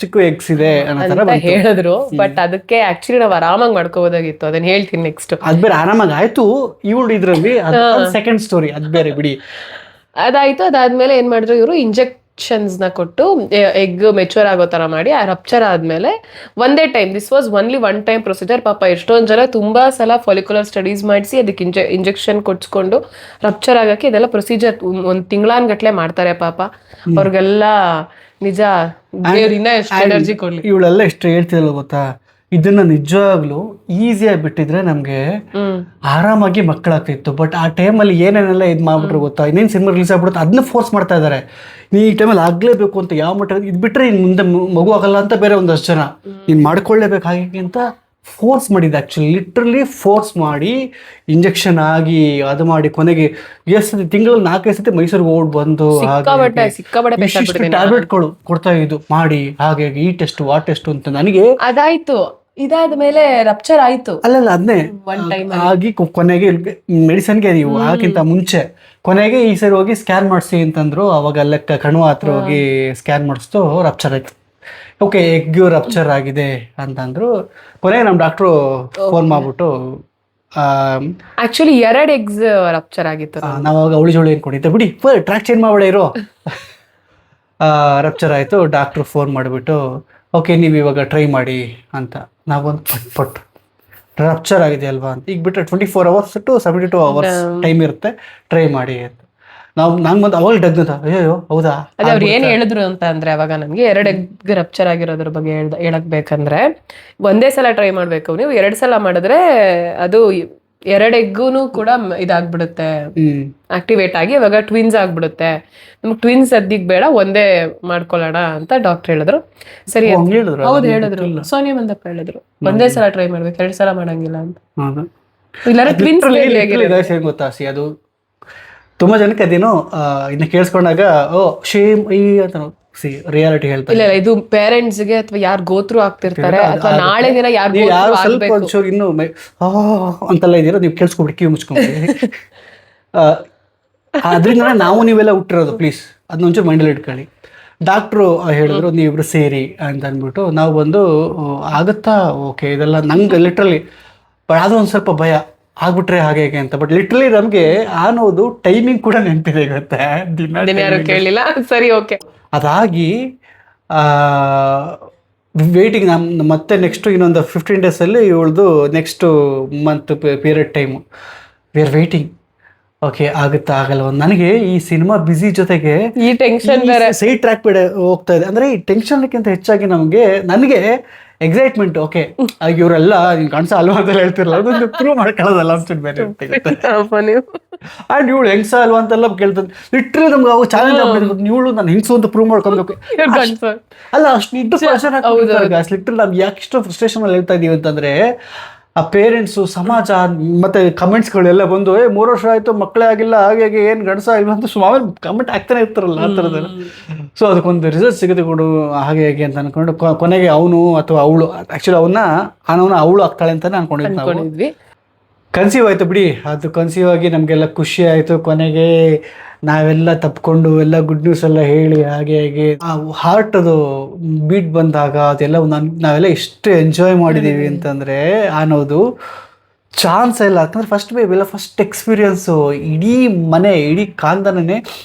ಚಿಕ್ಕ ಎಗ್ಸ್ ಇದೆ ಅನ್ನೋ ತರ ಅಂತ ಹೇಳಿದ್ರು. ಬಟ್ ಅದಕ್ಕೆ ಆಕ್ಚುಲಿ ನಾವು ಆರಾಮಾಗಿ ಮಾಡ್ಕೋಬೋದಾಗಿತ್ತು, ಅದನ್ನ ಹೇಳ್ತೀನಿ ನೆಕ್ಸ್ಟ್. ಅದ್ ಬೇರೆ ಆರಾಮಾಗಿ ಆಯ್ತು, ಇವಳು ಇದ್ರಲ್ಲಿ ಸೆಕೆಂಡ್ ಸ್ಟೋರಿ ಅದ್ ಬೇರೆ ಬಿಡಿ. ಅದಾಯ್ತು. ಅದಾದ್ಮೇಲೆ ಏನ್ ಮಾಡಿದ್ರು ಇವರು ಇಂಜೆಕ್ಷನ್ಸ್ ನ ಕೊಟ್ಟು ಎಗ್ ಮೆಚೂರ್ ಆಗೋ ತರ ಮಾಡಿ ಆ ರಪ್ಚರ್ ಆದ್ಮೇಲೆ ಒಂದೇ time, this was only one time procedure. ಪಾಪ ಎಷ್ಟೊಂದ್ ಜನ ತುಂಬಾ ಸಲ ಫಾಲಿಕ್ಯುಲರ್ ಸ್ಟಡೀಸ್ ಮಾಡಿಸಿ ಅದಕ್ಕೆ ಇಂಜೆಕ್ಷನ್ ಕೊಡ್ಸ್ಕೊಂಡು ರಪ್ಚರ್ ಆಗಕ್ಕೆ ಇದೆಲ್ಲ ಪ್ರೊಸೀಜರ್ ಒಂದ್ ತಿಂಗಳಾನ್ಗಟ್ಲೆ ಮಾಡ್ತಾರೆ ಪಾಪ. ಅವ್ರಿಗೆಲ್ಲ ನಿಜ ದೇವ್ರ ಇನ್ನ ಎಷ್ಟು ಎನರ್ಜಿ ಕೊಡ್ಲಿ. ಇವಳೆಲ್ಲ ಎಷ್ಟು ಹೇಳ್ತಿದಲ್ಲ ಗೊತ್ತಾ, ಇದನ್ನ ನಿಜವಾಗ್ಲೂ ಈಸಿಯಾಗಿ ಬಿಟ್ಟಿದ್ರೆ ನಮ್ಗೆ ಆರಾಮಾಗಿ ಮಕ್ಕಳಾಗ್ತಿತ್ತು. ಬಟ್ ಆ ಟೈಮಲ್ಲಿ ಏನೇನೆಲ್ಲ ಇದು ಮಾಡ್ಬಿಟ್ರು ಗೊತ್ತಾ, ಇನ್ನೇನು ಸಿನಿಮಾ ರಿಲೀಸ್ ಆಗ್ಬಿಡುತ್ತೆ ಅದನ್ನ ಫೋರ್ಸ್ ಮಾಡ್ತಾ ಇದ್ದಾರೆ. ನೀ ಈ ಟೈಮಲ್ಲಿ ಆಗ್ಲೇಬೇಕು ಅಂತ ಯಾವ ಮಟ್ಟ ಇದು ಬಿಟ್ರೆ ಇನ್ನು ಮುಂದೆ ಮಗು ಆಗಲ್ಲ ಅಂತ ಬೇರೆ ಒಂದಷ್ಟು ಜನ ನೀನು ಮಾಡ್ಕೊಳ್ಳೇಬೇಕು ಹಾಗೆ ಅಂತ ಫೋರ್ಸ್ ಮಾಡಿದ್ದು. ಆ್ಯಕ್ಚುಲಿ ಲಿಟ್ರಲಿ ಫೋರ್ಸ್ ಮಾಡಿ ಇಂಜೆಕ್ಷನ್ ಆಗಿ ಅದು ಮಾಡಿ ಕೊನೆಗೆ ಎಷ್ಟು ತಿಂಗಳಲ್ಲಿ 4-5 ಸತಿ ಮೈಸೂರಿಗೆ ಓಡ್ ಬಂದು ಟ್ಯಾಬ್ಲೆಟ್ಗಳು ಕೊಡ್ತಾ ಇದ್ದು ಮಾಡಿ ಹಾಗೆ ಈ ಟೆಸ್ಟ್ ಆ ಟೆಸ್ಟ್ ಅಂತ. ನನಗೆ ಅದಾಯ್ತು. ಇದಾದ್ಮೇಲೆ ರಪ್ಚರ್ ಆಯ್ತು. ಅಲ್ಲಲ್ಲ ಅದನ್ನೇ ಆಗಿ ಕೊನೆಗೆ ಮೆಡಿಸನ್ಗೆ ನೀವು ಅದಕ್ಕಿಂತ ಮುಂಚೆ ಕೊನೆಗೆ ಈ ಸರಿ ಹೋಗಿ ಸ್ಕ್ಯಾನ್ ಮಾಡಿಸಿ ಅಂತಂದ್ರು. ಅವಾಗ ಲೆಕ್ಕ ಕಣುವ ಹತ್ರ ಹೋಗಿ ಸ್ಕ್ಯಾನ್ ಮಾಡಿಸ್ತು, ರಪ್ಚರ್ ಆಯ್ತು. ಓಕೆ ಎಗ್ ರಪ್ಚರ್ ಆಗಿದೆ ಅಂತಂದ್ರು. ಕೊನೆಗೆ ನಮ್ಮ ಡಾಕ್ಟ್ರು ಫೋನ್ ಮಾಡ್ಬಿಟ್ಟು ಆಕ್ಚುಲಿ 2 ಎಗ್ಸ್ ರಪ್ಚರ್ ಆಗಿತ್ತು. ನಾವಾಗ ಅವಳಿ ಜೋಳಿ ಏನ್ ಕೊಡಿದ್ದೆ ಬಿಡಿ, ಟ್ರ್ಯಾಕ್ ಚೇಂಜ್ ಮಾಡ್ಬೇಡ ಇರೋ. ರಪ್ಚರ್ ಆಯ್ತು. ಡಾಕ್ಟ್ರು ಫೋನ್ ಮಾಡಿಬಿಟ್ಟು ಓಕೆ ನೀವು ಇವಾಗ ಟ್ರೈ ಮಾಡಿ ಅಂತ. ನಾವೊಂದು ಪಟ್ಟು ರಪ್ಚರ್ ಆಗಿದೆ ಅಲ್ವಾ ಅಂತ. ಈಗ ಬಿಟ್ಟರೆ 24 hours to 72 hours ಟೈಮ್ ಇರುತ್ತೆ, ಟ್ರೈ ಮಾಡಿ ಅಂತ. ನಂಗೆ ಬಂದು ಅವಾಗ ಡಗ್ನದ ಅಯ್ಯೋ ಹೌದಾ. ಅದೇ ಅವ್ರು ಏನ್ ಹೇಳಿದ್ರು ಅಂತ ಅಂದ್ರೆ ಅವಾಗ ನಮ್ಗೆ 2 ಎಗ್ ರಪ್ಚರ್ ಆಗಿರೋದ್ರ ಬಗ್ಗೆ ಹೇಳಕ್ ಬೇಕಂದ್ರೆ ಒಂದೇ ಸಲ ಟ್ರೈ ಮಾಡ್ಬೇಕು. ನೀವು 2 ಸಲ ಮಾಡಿದ್ರೆ ಅದು 2 ಎಗ್ಗೂನು ಕೂಡ ಇದಾಗ್ಬಿಡುತ್ತೆ, ಆಕ್ಟಿವೇಟ್ ಆಗಿ ಇವಾಗ ಟ್ವಿನ್ಸ್ ಆಗ್ಬಿಡುತ್ತೆ. ನಮ್ಗೆ ಟ್ವಿನ್ಸ್ ಸದ್ಯಕ್ ಬೇಡ, ಒಂದೇ ಮಾಡ್ಕೊಳ್ಳೋಣ ಅಂತ ಡಾಕ್ಟರ್ ಹೇಳಿದ್ರು. ಸರಿ ಹೌದು ಹೇಳಿದ್ರು, ಸೋನಿಯಾ ಮಂದಪ್ಪ ಹೇಳಿದ್ರು ಒಂದೇ ಸಲ ಟ್ರೈ ಮಾಡ್ಬೇಕು, 2 ಸಲ ಮಾಡಂಗಿಲ್ಲ ಅಂತ. ಇಲ್ಲಾಂದ್ರೆ ಟ್ವಿನ್ಸ್ ಗೊತ್ತಾಸಿ ಅದು ತುಂಬಾ ಜನಕ್ಕೆ ಅದೇನೋ ಇನ್ನ ಕೇಳಿಸ್ಕೊಂಡಾಗ ಓ ಶೇಮ್ ಈ ಅಂತ ರಿಯಾಲಿಟಿ ಹೇಳ್ತಾರೆ. ಇಲ್ಲ ಇದು ಪೇರೆಂಟ್ಸ್ ಗೆ ಅಥವಾ ಯಾರು ಗೋತ್ರು ಆಗ್ತಿರ್ತಾರೆ ಅಥವಾ ನಾಳೆ ದಿನ ಯಾರು ಸ್ವಲ್ಪ ಒಂಚೂರು ಇನ್ನು ಅಂತೆಲ್ಲ ಇದೀರ ನೀವು ಕೇಳಿಸ್ಕೊಬಿಡಿ, ಕಿವಿ ಮುಚ್ಕೊಂಡ್ಬಿಡಿ. ಅದರಿಂದ ನಾವು ನೀವೆಲ್ಲ ಹುಟ್ಟಿರೋದು, ಪ್ಲೀಸ್ ಅದನ್ನ ಒಂಚೂರು ಮೈಂಡಲ್ಲಿ ಇಟ್ಕೊಳ್ಳಿ. ಡಾಕ್ಟ್ರು ಹೇಳಿದ್ರು ನೀವಿಬ್ರು ಸೇರಿ ಅಂತ ಅಂದ್ಬಿಟ್ಟು ನಾವು ಬಂದು ಆಗುತ್ತಾ ಓಕೆ ಇದೆಲ್ಲ ನಂಗೆ ಲಿಟ್ರಲಿ ಅದು ಒಂದು ಸ್ವಲ್ಪ ಭಯ ಆಗ್ಬಿಟ್ರೆ ಹಾಗೆ ಹೇಗೆ ಅಂತ. ಬಟ್ ಲಿಟ್ರಲಿ ನಮ್ಗೆ ಅನ್ನೋದು ಟೈಮಿಂಗ್ ಕೂಡ ನೆನಪಿದೆ ಗೊತ್ತಾ, ದಿನ ಯಾರು ಕೇಳಿಲ್ಲ. ಸರಿ ಓಕೆ ಅದಾಗಿ ವೇಟಿಂಗ್ ಮತ್ತೆ ನೆಕ್ಸ್ಟ್ ಇನ್ನೊಂದು 15 days ಇವಳ್ದು next month period time we are waiting. Okay ಆಗುತ್ತಾ ಆಗಲ್ವ. ನನಗೆ ಈ ಸಿನಿಮಾ ಬಿಸಿ ಜೊತೆಗೆ ಈ ಟೆನ್ಷನ್ ಸೈಡ್ ಟ್ರ್ಯಾಕ್ ಹೋಗ್ತಾ ಇದೆ. ಅಂದ್ರೆ ಈ ಟೆನ್ಷನ್ಕ್ಕಿಂತ ಹೆಚ್ಚಾಗಿ ನನಗೆ ಎಕ್ಸೈಟ್ಮೆಂಟ್. ಓಕೆ ಆಗ ಇವರೆಲ್ಲ ಕಾಣಿಸ ಅಲ್ವಾ ಅಂತ ಹೇಳ್ತಿರಲ್ಲ, ಅದೊಂದು ಪ್ರೂವ್ ಮಾಡ್ಕೊಳ್ಳೋದಲ್ಲ ಅಂತ ಬೇರೆ ಅಂಡ್ ಇವಳು ಹೆಂಗ್ಸ ಅಲ್ವಾ ಅಂತೆಲ್ಲ ಕೇಳ್ತದೆ. ಲಿಟ್ರಲಿ ನಮ್ಗೆ ಅವಾಗ ಚಾಲೆಂಜ್ ಆಗ್ಬಿಟ್ಟು ಇವಳು ನಾನು ಹೆಂಗ್ಸು ಅಂತ ಪ್ರೂವ್ ಮಾಡ್ಕೊಬೇಕು. ಅಲ್ಲ ಅಷ್ಟು ಲಿಟ್ರಲಿ ನಾವು ಯಾಕೆ ಇಷ್ಟು ಫ್ರಸ್ಟ್ರೇಷನ್ ಅಲ್ಲಿ ಹೇಳ್ತಾ ಇದೀವಿ ಅಂತಂದ್ರೆ ಆ ಪೇರೆಂಟ್ಸು, ಸಮಾಜ, ಮತ್ತೆ ಕಮೆಂಟ್ಸ್ಗಳೆಲ್ಲ ಬಂದು 3 ವರ್ಷ ಆಯ್ತು ಮಕ್ಕಳೇ ಆಗಿಲ್ಲ ಹಾಗೆ ಏನು ಗಂಡಸ ಇಲ್ಲ ಅಂತ ಸುಮಾರು ಕಮೆಂಟ್ ಆಗ್ತಾನೆ ಇರ್ತಾರಲ್ಲ ಆ ಥರದಲ್ಲ. ಸೊ ಅದಕ್ಕೊಂದು ರಿಸಲ್ಟ್ ಸಿಗುತ್ತೆ ಕೊಡು ಹಾಗೆ ಹೇಗೆ ಅಂತ ಅನ್ಕೊಂಡು ಕೊನೆಗೆ ಅವನು ಅಥವಾ ಅವಳು, ಆ್ಯಕ್ಚುಲಿ ಅವಳು ಆಗ್ತಾಳೆ ಅಂತಾನೆ ಅನ್ಕೊಂಡಿದ್ವಿ. ಕನ್ಸೀವ್ ಆಯ್ತು ಬಿಡಿ. ಅದು ಕನ್ಸೀವ್ ಆಗಿ ನಮಗೆಲ್ಲ ಖುಷಿ ಆಯಿತು. ಕೊನೆಗೆ ನಾವೆಲ್ಲ ತಪ್ಕೊಂಡು ಎಲ್ಲ ಗುಡ್ ನ್ಯೂಸ್ ಎಲ್ಲ ಹೇಳಿ ಹಾಗೆ ಹೇಗೆ ಆ ಹಾರ್ಟ್ ಅದು ಬೀಟ್ ಬಂದಾಗ ಅದೆಲ್ಲ ನಾವೆಲ್ಲ ಎಷ್ಟು ಎಂಜಾಯ್ ಮಾಡಿದ್ದೀವಿ ಅಂತಂದರೆ ಅನ್ನೋದು ಚಾನ್ಸ್ ಇಲ್ಲ. ಯಾಕಂದ್ರೆ ಫಸ್ಟ್ ಬೇಬಿ ಎಲ್ಲ ಫಸ್ಟ್ ಎಕ್ಸ್ಪೀರಿಯನ್ಸು. ಇಡೀ ಕಾಂದನೇ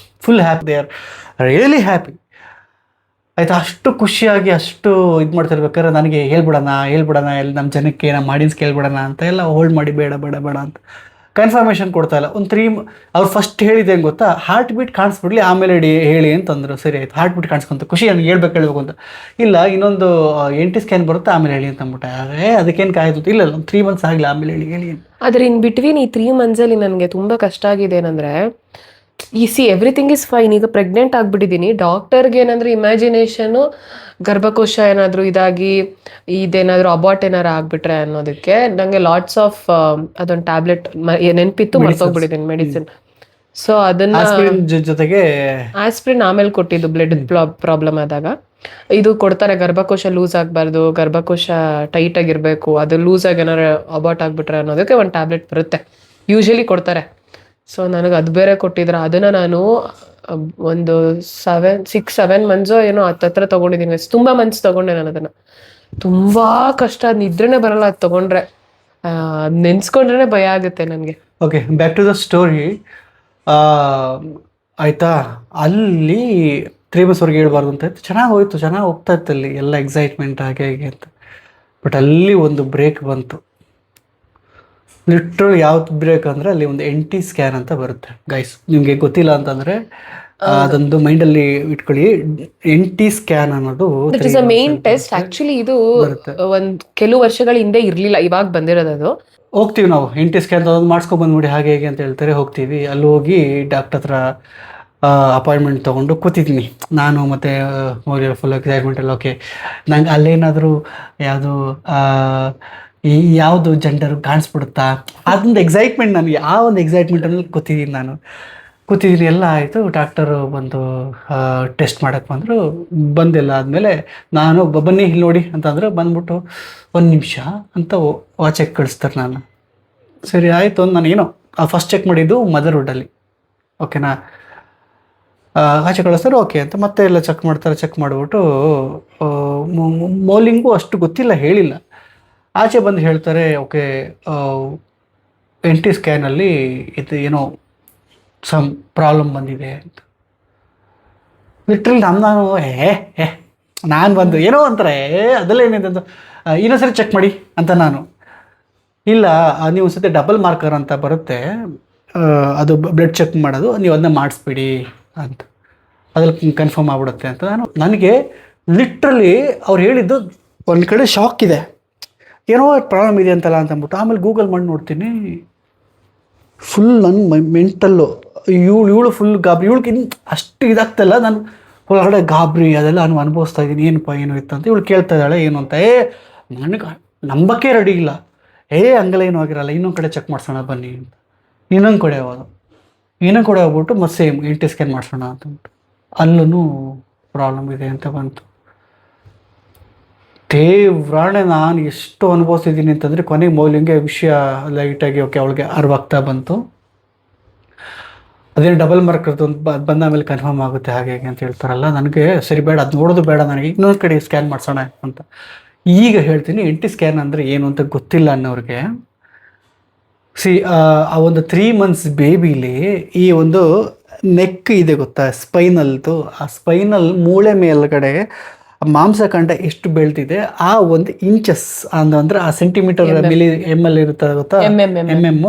full happy, they are really happy ಆಯ್ತಾ. ಅಷ್ಟು ಖುಷಿಯಾಗಿ ಅಷ್ಟು ಇದು ಮಾಡ್ತಿರ್ಬೇಕಾದ್ರೆ ನನಗೆ ಹೇಳ್ಬಿಡೋಣ ಎಲ್ಲ ನಮ್ಮ ಜನಕ್ಕೆ ನಮ್ಮ ಆಡಿಯನ್ಸ್ಗೆ ಹೇಳ್ಬಿಡೋಣ ಅಂತ ಎಲ್ಲ ಹೋಲ್ಡ್ ಮಾಡಿ ಬೇಡ ಅಂತ ಕನ್ಫರ್ಮೇಷನ್ ಕೊಡ್ತಾ ಇಲ್ಲ. ಒಂದು 3 ಅವ್ರು ಫಸ್ಟ್ ಹೇಳಿದೆ ಹೆಂಗೆ ಗೊತ್ತಾ, ಹಾರ್ಟ್ ಬೀಟ್ ಕಾಣಿಸ್ಬಿಡ್ಲಿ ಆಮೇಲೆ ಹೇಳಿ ಅಂತಂದ್ರು. ಸರಿ ಆಯ್ತು, ಹಾರ್ಟ್ ಬೀಟ್ ಕಾಣಿಸ್ಕೊಂತ ಖುಷಿ ನನಗೆ ಹೇಳ್ಬೇಕು ಅಂತ. ಇಲ್ಲ ಇನ್ನೊಂದು NT ಸ್ಕ್ಯಾನ್ ಬರುತ್ತೆ ಆಮೇಲೆ ಹೇಳಿ ಅಂತ ಅಂದ್ಬಿಟ್ಟೆ. ಅದಕ್ಕೇನು ಕಾಯ್ತು, ಇಲ್ಲ 3 months ಆಗಲಿ ಆಮೇಲೆ ಹೇಳಿ. ಆದರೆ ಇನ್ ಬಿಟ್ವೀನ್ ಈ 3 monthsಲ್ಲಿ ನನಗೆ ತುಂಬ ಕಷ್ಟ ಆಗಿದೆ ಏನಂದರೆ ಎವ್ರಿಥಿಂಗ್ ಇಸ್ ಫೈನ್. ಈಗ ಪ್ರೆಗ್ನೆಂಟ್ ಆಗ್ಬಿಟ್ಟಿದ್ದೀನಿ. ಡಾಕ್ಟರ್ಗೆ ಏನಂದ್ರೆ ಇಮ್ಯಾಜಿನೇಷನು ಗರ್ಭಕೋಶ ಏನಾದರೂ ಇದಾಗಿ ಇದೇನಾದರೂ ಅಬಾರ್ಟ್ ಏನಾರು ಆಗ್ಬಿಟ್ರೆ ಅನ್ನೋದಕ್ಕೆ ನನಗೆ ಲಾಟ್ಸ್ ಆಫ್ ಅದೊಂದು ಟ್ಯಾಬ್ಲೆಟ್ ನೆನಪಿತ್ತು, ಮರ್ತೋಗ್ಬಿಟ್ಟಿದ್ದೀನಿ ಮೆಡಿಸಿನ್. ಸೊ ಅದನ್ನ ಜೊತೆಗೆ ಆಸ್ಪ್ರಿನ್ ಆಮೇಲೆ ಕೊಟ್ಟಿದ್ದು ಬ್ಲಡ್ ಪ್ರಾಬ್ಲಮ್ ಆದಾಗ. ಇದು ಕೊಡ್ತಾರೆ, ಗರ್ಭಕೋಶ ಲೂಸ್ ಆಗಬಾರ್ದು, ಗರ್ಭಕೋಶ ಟೈಟ್ ಆಗಿರಬೇಕು, ಅದು ಲೂಸ್ ಆಗಿ ಏನಾರು ಅಬಾರ್ಟ್ ಆಗ್ಬಿಟ್ರೆ ಅನ್ನೋದಕ್ಕೆ ಒಂದು ಟ್ಯಾಬ್ಲೆಟ್ ಬರುತ್ತೆ, ಯೂಶಲಿ ಕೊಡ್ತಾರೆ. ಸೊ ನನಗೆ ಅದು ಬೇರೆ ಕೊಟ್ಟಿದ್ರು. ಅದನ್ನ ನಾನು ಒಂದು 6-7 ಮಂತ್ಸೋ ಏನೋ ಹತ್ರ ತಗೊಂಡಿದ್ದೀನಿ. ತುಂಬಾ ಮಂತ್ಸ್ ತಗೊಂಡೆ ನಾನು ಅದನ್ನ. ತುಂಬಾ ಕಷ್ಟ, ನಿದ್ರೆನೆ ಬರಲ್ಲ ಅದು ತಗೊಂಡ್ರೆ. ನೆನ್ಸ್ಕೊಂಡ್ರೆ ಭಯ ಆಗುತ್ತೆ ನನಗೆ. Okay, back to the story. ಆಯಿತಾ, ಅಲ್ಲಿ 3 monthsವರೆಗೆ ಹೇಳ್ಬಾರ್ದು ಅಂತ ಇತ್ತು. ಚೆನ್ನಾಗಿ ಹೋಯ್ತು, ಚೆನ್ನಾಗಿ ಹೋಗ್ತಾ ಇತ್ತು ಅಲ್ಲಿ ಎಲ್ಲ ಎಕ್ಸೈಟ್ಮೆಂಟ್ ಹಾಗೆ ಹೇಗೆ ಅಂತ. ಬಟ್ ಅಲ್ಲಿ ಒಂದು ಬ್ರೇಕ್ ಬಂತು. ಲಿಟ್ರಲ್ ಯಾವ್ದು ಬ್ರೇಕ್ ಅಂದರೆ ಅಲ್ಲಿ ಒಂದು NT ಸ್ಕ್ಯಾನ್ ಅಂತ ಬರುತ್ತೆ ಗೈಸ್. ನಿಮಗೆ ಗೊತ್ತಿಲ್ಲ ಅಂತಂದರೆ ಅದೊಂದು ಮೈಂಡಲ್ಲಿ ಇಟ್ಕೊಳ್ಳಿ. NT ಸ್ಕ್ಯಾನ್ ಅನ್ನೋದು that is a main test. Actually ಇದು ಒಂದು ಕೆಲವು ವರ್ಷಗಳ ಹಿಂದೆ ಇರಲಿಲ್ಲ, ಇವಾಗ ಬಂದಿರೋದು ಅದು. ಹೋಗ್ತೀವಿ ನಾವು NT ಸ್ಕ್ಯಾನ್ ಅದೊಂದು ಮಾಡಿಸ್ಕೊ ಬಂದ್ಬಿಡಿ ಹಾಗೆ ಹೇಗೆ ಅಂತ ಹೇಳ್ತಾರೆ. ಹೋಗ್ತೀವಿ, ಅಲ್ಲಿ ಹೋಗಿ ಡಾಕ್ಟರ್ ಹತ್ರ ಅಪಾಯಿಂಟ್ಮೆಂಟ್ ತೊಗೊಂಡು ಕೂತಿದ್ದೀನಿ ನಾನು ಮತ್ತು ಫುಲ್ ಎಕ್ಸೈಟ್ಮೆಂಟಲ್ಲಿ. ಓಕೆ, ನಂಗೆ ಅಲ್ಲೇನಾದರೂ ಯಾವುದು ಯಾವುದು ಜೆಂಡರ್ ಕಾಣಿಸ್ಬಿಡುತ್ತಾ ಅದೊಂದು ಎಕ್ಸೈಟ್ಮೆಂಟ್. ನನಗೆ ಆ ಒಂದು ಎಕ್ಸೈಟ್ಮೆಂಟಲ್ಲಿ ಕೂತಿದ್ದೀನಿ. ಎಲ್ಲ ಆಯಿತು. ಡಾಕ್ಟರು ಬಂದು ಟೆಸ್ಟ್ ಮಾಡೋಕ್ಕೆ ಬಂದರು. ಬಂದೆಲ್ಲ ಆದಮೇಲೆ ನಾನು ಬನ್ನಿ ಇಲ್ಲಿ ನೋಡಿ ಅಂತಂದ್ರೆ ಬಂದ್ಬಿಟ್ಟು 1 ನಿಮಿಷ ಅಂತ ವಾಚೆಕ್ ಕಳಿಸ್ತಾರೆ. ನಾನು ಸರಿ ಆಯಿತು ನಾನು ಏನೋ ಫಸ್ಟ್ ಚೆಕ್ ಮಾಡಿದ್ದು ಮದರ್ಹುಡ್ಡಲ್ಲಿ. ಓಕೆನಾ, ಆಚೆ ಕಳಿಸ್ತಾರೆ. ಓಕೆ ಅಂತ ಮತ್ತೆ ಎಲ್ಲ ಚೆಕ್ ಮಾಡ್ತಾರೆ. ಚೆಕ್ ಮಾಡಿಬಿಟ್ಟು ಮೌಲಿಂಗು ಅಷ್ಟು ಗೊತ್ತಿಲ್ಲ, ಹೇಳಿಲ್ಲ. ಆಚೆ ಬಂದು ಹೇಳ್ತಾರೆ, ಓಕೆ NT ಸ್ಕ್ಯಾನಲ್ಲಿ ಇದು ಏನೋ ಸಮ್ ಪ್ರಾಬ್ಲಮ್ ಬಂದಿದೆ ಅಂತ. ಲಿಟ್ರಲಿ ನಾನು ಬಂದು ಏನೋ ಅಂತಾರೆ ಅದೆಲ್ಲ ಏನಿದೆ ಅಂತ, ಇನ್ನೊಂದ್ಸರಿ ಚೆಕ್ ಮಾಡಿ ಅಂತ. ನಾನು ಇಲ್ಲ, ನೀವು ಸತಿ ಡಬಲ್ ಮಾರ್ಕರ್ ಅಂತ ಬರುತ್ತೆ, ಅದು ಬ್ಲಡ್ ಚೆಕ್ ಮಾಡೋದು, ನೀವು ಅದನ್ನ ಮಾಡಿಸ್ಬಿಡಿ ಅಂತ, ಅದ್ರಲ್ಲಿ ಕನ್ಫರ್ಮ್ ಆಗ್ಬಿಡುತ್ತೆ ಅಂತ. ನನಗೆ ಲಿಟ್ರಲಿ ಅವ್ರು ಹೇಳಿದ್ದು ಒಂದು ಕಡೆ ಶಾಕ್ ಇದೆ, ಏನೋ ಪ್ರಾಬ್ಲಮ್ ಇದೆ ಅಂತಲ್ಲ ಅಂತ ಅಂದ್ಬಿಟ್ಟು. ಆಮೇಲೆ ಗೂಗಲ್ ಮಾಡಿ ನೋಡ್ತೀನಿ, ಫುಲ್ ನನ್ನ ಮೆಂಟಲ್ಲು ಇವಳು ಫುಲ್ ಗಾಬರಿ. ಇವಳಿಗೆ ಅಷ್ಟು ಇದಾಗ್ತಲ್ಲ, ನಾನು ಹೊರಗಡೆ ಗಾಬರಿ ಅದೆಲ್ಲ ನಾನು ಅನುಭವಿಸ್ತಾ ಇದ್ದೀನಿ. ಏನಪ್ಪ ಏನು ಇತ್ತು ಅಂತ ಇವಳು ಕೇಳ್ತಾ ಇದ್ದಾಳೆ ಏನು ಅಂತ. ನನಗೆ ನಂಬಕ್ಕೆ ರೆಡಿ ಇಲ್ಲ. ಹಂಗೆಲ್ಲ ಏನೂ ಆಗಿರಲ್ಲ, ಇನ್ನೊಂದು ಕಡೆ ಚೆಕ್ ಮಾಡಿಸೋಣ ಬನ್ನಿ ಅಂತ. ಇನ್ನೊಂದು ಕಡೆ ಹೋಗ್ಬಿಟ್ಟು ಮತ್ತೆ ಸೇಮ್ NT ಸ್ಕ್ಯಾನ್ ಮಾಡಿಸೋಣ ಅಂತಂದ್ಬಿಟ್ಟು ಅಲ್ಲೂ ಪ್ರಾಬ್ಲಮ್ ಇದೆ ಅಂತ ಬಂತು. ದೇವ್ರಾಣೆ ನಾನು ಎಷ್ಟು ಅನುಭವಿಸಿದ್ದೀನಿ ಅಂತಂದರೆ ಕೊನೆಗೆ ಮೌಲ್ಯಂಗೆ ವಿಷಯ ಲೈಟಾಗಿ ಓಕೆ ಅವಳಿಗೆ ಅರ್ವಾಗ್ತಾ ಬಂತು. ಅದೇನು ಡಬಲ್ ಮಾರ್ಕರ್ದು ಬಂದ ಮೇಲೆ ಕನ್ಫರ್ಮ್ ಆಗುತ್ತೆ ಹಾಗೆ ಹೇಗೆ ಅಂತ ಹೇಳ್ತಾರಲ್ಲ. ನನಗೆ ಸರಿ ಬೇಡ, ಅದು ನೋಡೋದು ಬೇಡ, ನನಗೆ ಇನ್ನೊಂದು ಕಡೆ ಸ್ಕ್ಯಾನ್ ಮಾಡಿಸೋಣ ಅಂತ. ಈಗ ಹೇಳ್ತೀನಿ, NT ಸ್ಕ್ಯಾನ್ ಅಂದರೆ ಏನು ಅಂತ ಗೊತ್ತಿಲ್ಲ ಅನ್ನೋರಿಗೆ. ಆ ಒಂದು 3 months ಬೇಬಿಲಿ ಈ ಒಂದು ನೆಕ್ ಇದೆ ಗೊತ್ತಾ, ಸ್ಪೈನಲ್ದು. ಆ ಸ್ಪೈನಲ್ ಮೂಳೆ ಮೇಲ್ಗಡೆ ಮಾಂಸಖಂಡ ಎಷ್ಟು ಬೆಳ್ತಿದೆ ಆ ಒಂದು ಇಂಚಸ್ ಅಂದರೆ ಆ ಸೆಂಟಿಮೀಟರ್ ML ಇರುತ್ತೆ ಗೊತ್ತಾ, MM,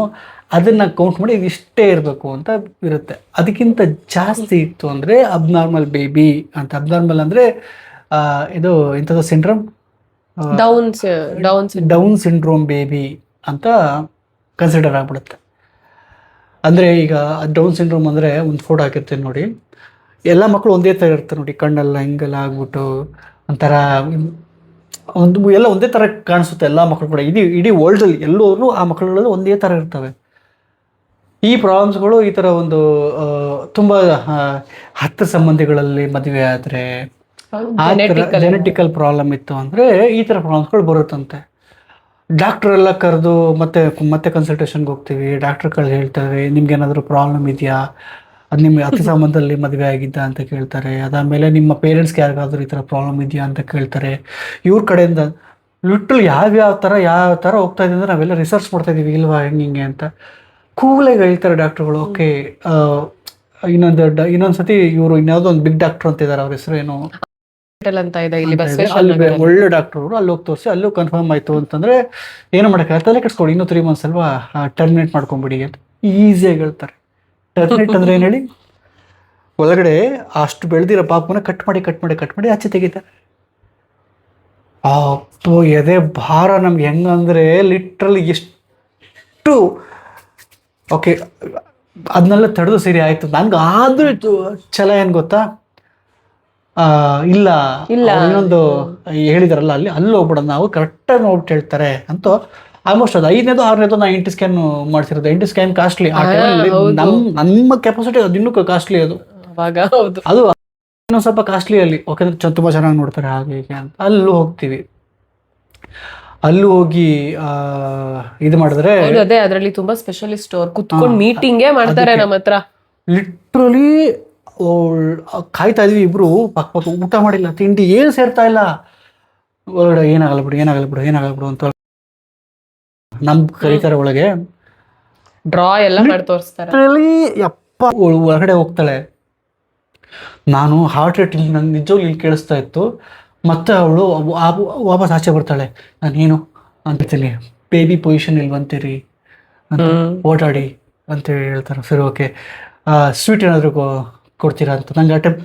ಅದನ್ನು ಕೌಂಟ್ ಮಾಡಿ ಇದಿಷ್ಟೇ ಇರಬೇಕು ಅಂತ ಇರುತ್ತೆ. ಅದಕ್ಕಿಂತ ಜಾಸ್ತಿ ಇತ್ತು ಅಂದರೆ ಅಬ್ನಾರ್ಮಲ್ ಬೇಬಿ ಅಂತ. ಅಬ್ನಾರ್ಮಲ್ ಅಂದರೆ ಇದು ಇಂಥದ್ದು ಸಿಂಡ್ರೋಮ್, ಡೌನ್ ಸಿಂಡ್ರೋಮ್ ಬೇಬಿ ಅಂತ ಕನ್ಸಿಡರ್ ಆಗ್ಬಿಡುತ್ತೆ. ಅಂದರೆ ಈಗ ಡೌನ್ ಸಿಂಡ್ರೋಮ್ ಅಂದರೆ ಒಂದು ಫೋಟೋ ಹಾಕಿರ್ತೀನಿ ನೋಡಿ, ಎಲ್ಲ ಮಕ್ಕಳು ಒಂದೇ ಥರ ಇರ್ತಾರೆ ನೋಡಿ, ಕಣ್ಣೆಲ್ಲ ಹಿಂಗೆಲ್ಲ ಆಗ್ಬಿಟ್ಟು ಒಂಥರ ಎಲ್ಲ ಒಂದೇ ಥರ ಕಾಣಿಸುತ್ತೆ ಎಲ್ಲ ಮಕ್ಕಳು ಕೂಡ. ಇಡೀ ವರ್ಲ್ಡಲ್ಲಿ ಎಲ್ಲರೂ ಆ ಮಕ್ಕಳುಗಳು ಒಂದೇ ಥರ ಇರ್ತವೆ. ಈ ಪ್ರಾಬ್ಲಮ್ಸ್ಗಳು ಈ ಥರ ಒಂದು ತುಂಬ ಹತ್ತಿರ ಸಂಬಂಧಿಗಳಲ್ಲಿ ಮದುವೆ ಆದರೆ ಆ ಥರ ಜೆನೆಟಿಕಲ್ ಪ್ರಾಬ್ಲಮ್ ಇತ್ತು ಅಂದರೆ ಈ ಥರ ಪ್ರಾಬ್ಲಮ್ಸ್ಗಳು ಬರುತ್ತಂತೆ. ಡಾಕ್ಟ್ರ್ ಎಲ್ಲ ಕರೆದು ಮತ್ತೆ ಕನ್ಸಲ್ಟೇಷನ್ಗೆ ಹೋಗ್ತೀವಿ. ಡಾಕ್ಟ್ರುಗಳು ಹೇಳ್ತಾರೆ ನಿಮ್ಗೇನಾದರೂ ಪ್ರಾಬ್ಲಮ್ ಇದೆಯಾ, ಅದು ನಿಮ್ಮ ಅತಿ ಸಂಬಂಧದಲ್ಲಿ ಮದುವೆ ಆಗಿದ್ದ ಅಂತ ಕೇಳ್ತಾರೆ. ಅದಾದಮೇಲೆ ನಿಮ್ಮ ಪೇರೆಂಟ್ಸ್ಗೆ ಯಾರಿಗಾದ್ರೂ ಈ ಥರ ಪ್ರಾಬ್ಲಮ್ ಇದೆಯಾ ಅಂತ ಕೇಳ್ತಾರೆ. ಇವ್ರ ಕಡೆಯಿಂದ ಲಿಟ್ರಲ್ ಯಾವ ಥರ ಹೋಗ್ತಾ ಇದೆ ಅಂದರೆ ನಾವೆಲ್ಲ ರಿಸರ್ಚ್ ಮಾಡ್ತಾ ಇದ್ದೀವಿ ಇಲ್ವಾ ಹಿಂಗೆ ಅಂತ ಕೂಲಾಗಿ ಹೇಳ್ತಾರೆ ಡಾಕ್ಟ್ರುಗಳು. ಓಕೆ, ಇನ್ನೊಂದು ಸತಿ ಇವರು ಇನ್ಯಾವುದೋ ಒಂದು ಬಿಗ್ ಡಾಕ್ಟ್ರು ಅಂತ ಇದ್ದಾರೆ, ಅವ್ರ ಹೆಸರು ಏನು ಅಂತ ಇದೆ ಇಲ್ಲಿ ಒಳ್ಳೆ ಡಾಕ್ಟ್ರು. ಅಲ್ಲಿ ಹೋಗಿ ತೋರಿಸಿ ಅಲ್ಲೂ ಕನ್ಫರ್ಮ್ ಆಯಿತು ಅಂತಂದರೆ ಏನು ಮಾಡೋಕ್ಕೆ ತಲೆ ಕೆಡಿಸ್ಕೊಡಿ, ಇನ್ನೂ 3 months ಅಲ್ವಾ, ಟರ್ಮಿನೇಟ್ ಮಾಡ್ಕೊಂಬಿಡಿ ಅಂತ ಈಸಿಯಾಗಿ ಹೇಳ್ತಾರೆ. ಟರ್ಮಿನೇಟ್ ಅಂದರೆ ಏನು ಹೇಳಿ, ಒಳಗಡೆ ಅಷ್ಟು ಬೆಳೆದಿರೋ ಪಾಪನ ಕಟ್ ಮಾಡಿ ಆಚೆ ತೆಗಿತಾರೆ. ಅಪ್ಪೋ ಎದೆ ಭಾರ ನಮ್ಗೆ ಹೆಂಗಂದರೆ ಲಿಟ್ರಲಿ ಎಷ್ಟು ಓಕೆ ಅದನ್ನೆಲ್ಲ ತಡೆದು ಸರಿ ಆಯಿತು. ನಂಗೆ ಆದರೂ ಛಲ ಏನು ಗೊತ್ತಾ, ಇಲ್ಲ ಇನ್ನೊಂದು ಹೇಳಿದಾರಲ್ಲ ಅಲ್ಲಿ ಹೋಗ್ಬಿಡೋದು ನಾವು ಕರೆಕ್ಟಾಗಿ ನೋಡ್ಬಿಟ್ಟು ಹೇಳ್ತಾರೆ ಅಂತ. ಆಲ್ಮೋಸ್ಟ್ ಅದು 5ನೇದು 6ನೇದು ನಾನು NT ಸ್ಕ್ಯಾನ್ ಮಾಡ್ಸಿರೋದು. NT ಸ್ಕ್ಯಾನ್ ಕಾಸ್ಟ್ಲಿ, ನಮ್ಮ ಕೆಪಾಸಿಟಿ ಅದು ಇನ್ನೂ ಕಾಸ್ಟ್ಲಿ. ಅದು ಇನ್ನೊಂದು ಸ್ವಲ್ಪ ಕಾಸ್ಟ್ಲಿ ಅಲ್ಲಿ, ಯಾಕಂದ್ರೆ ತುಂಬ ಚೆನ್ನಾಗಿ ನೋಡ್ತಾರೆ ಹಾಗೆ ಹೀಗೆ ಅಂತ. ಅಲ್ಲೂ ಹೋಗ್ತೀವಿ. ಅಲ್ಲಿ ಹೋಗಿ ಇದು ಮಾಡಿದ್ರೆ ಹೌದು, ಅದೇ ಅದರಲ್ಲಿ ತುಂಬಾ ಸ್ಪೆಷಲಿಸ್ಟ್ ಅವ್ರು ಕುತ್ಕೊಂಡು ಮೀಟಿಂಗೇ ಮಾಡ್ತಾರೆ ನಮ್ಮ ಹತ್ರ. ಲಿಟ್ರಲಿ ಕಾಯ್ತಾ ಇದ್ವಿ ಇಬ್ರು, ಪಕ್ಕ ಪಕ್ಕ ಊಟ ಮಾಡಿಲ್ಲ, ತಿಂಡಿ ಏನು ಸೇರ್ತಾ ಇಲ್ಲ. ಒಳಗಡೆ ಏನಾಗಲ್ಲ ಬಿಡು ಅಂತ ನಮ್ ಕರೀತಾರೆ ಒಳಗೆ. ಡ್ರಾ ಎಲ್ಲ ಮಾಡಿ ತೋರಿಸ್ತಾರೆ. ಯಪ್ಪ ಒಳಗಡೆ ಹೋಗ್ತಾಳೆ. ನಾನು ಹಾರ್ಟ್ ರೇಟ್ ಇಲ್ಲಿ ನನ್ಗೆ ನಿಜವಾಗ್ಲೂ ಇಲ್ಲಿ ಕೇಳಿಸ್ತಾ ಇತ್ತು. ಮತ್ತೆ ಅವಳು ವಾಪಸ್ ಆಚೆ ಬರ್ತಾಳೆ. ನಾನೇನು ಅಂತೀನಿ, ಬೇಬಿ ಪೊಸಿಷನ್ ಇಲ್ವಂತೀರಿ ಅಂತ ಓಡಾಡಿ ಅಂತೇಳಿ ಹೇಳ್ತಾರೆ. ಸರಿ ಓಕೆ, ಸ್ವೀಟ್ ಏನಾದರೂ ಕೊಡ್ತೀರಾ ಅಂತ. ನಂಗೆ ಆ ಟೈಮ್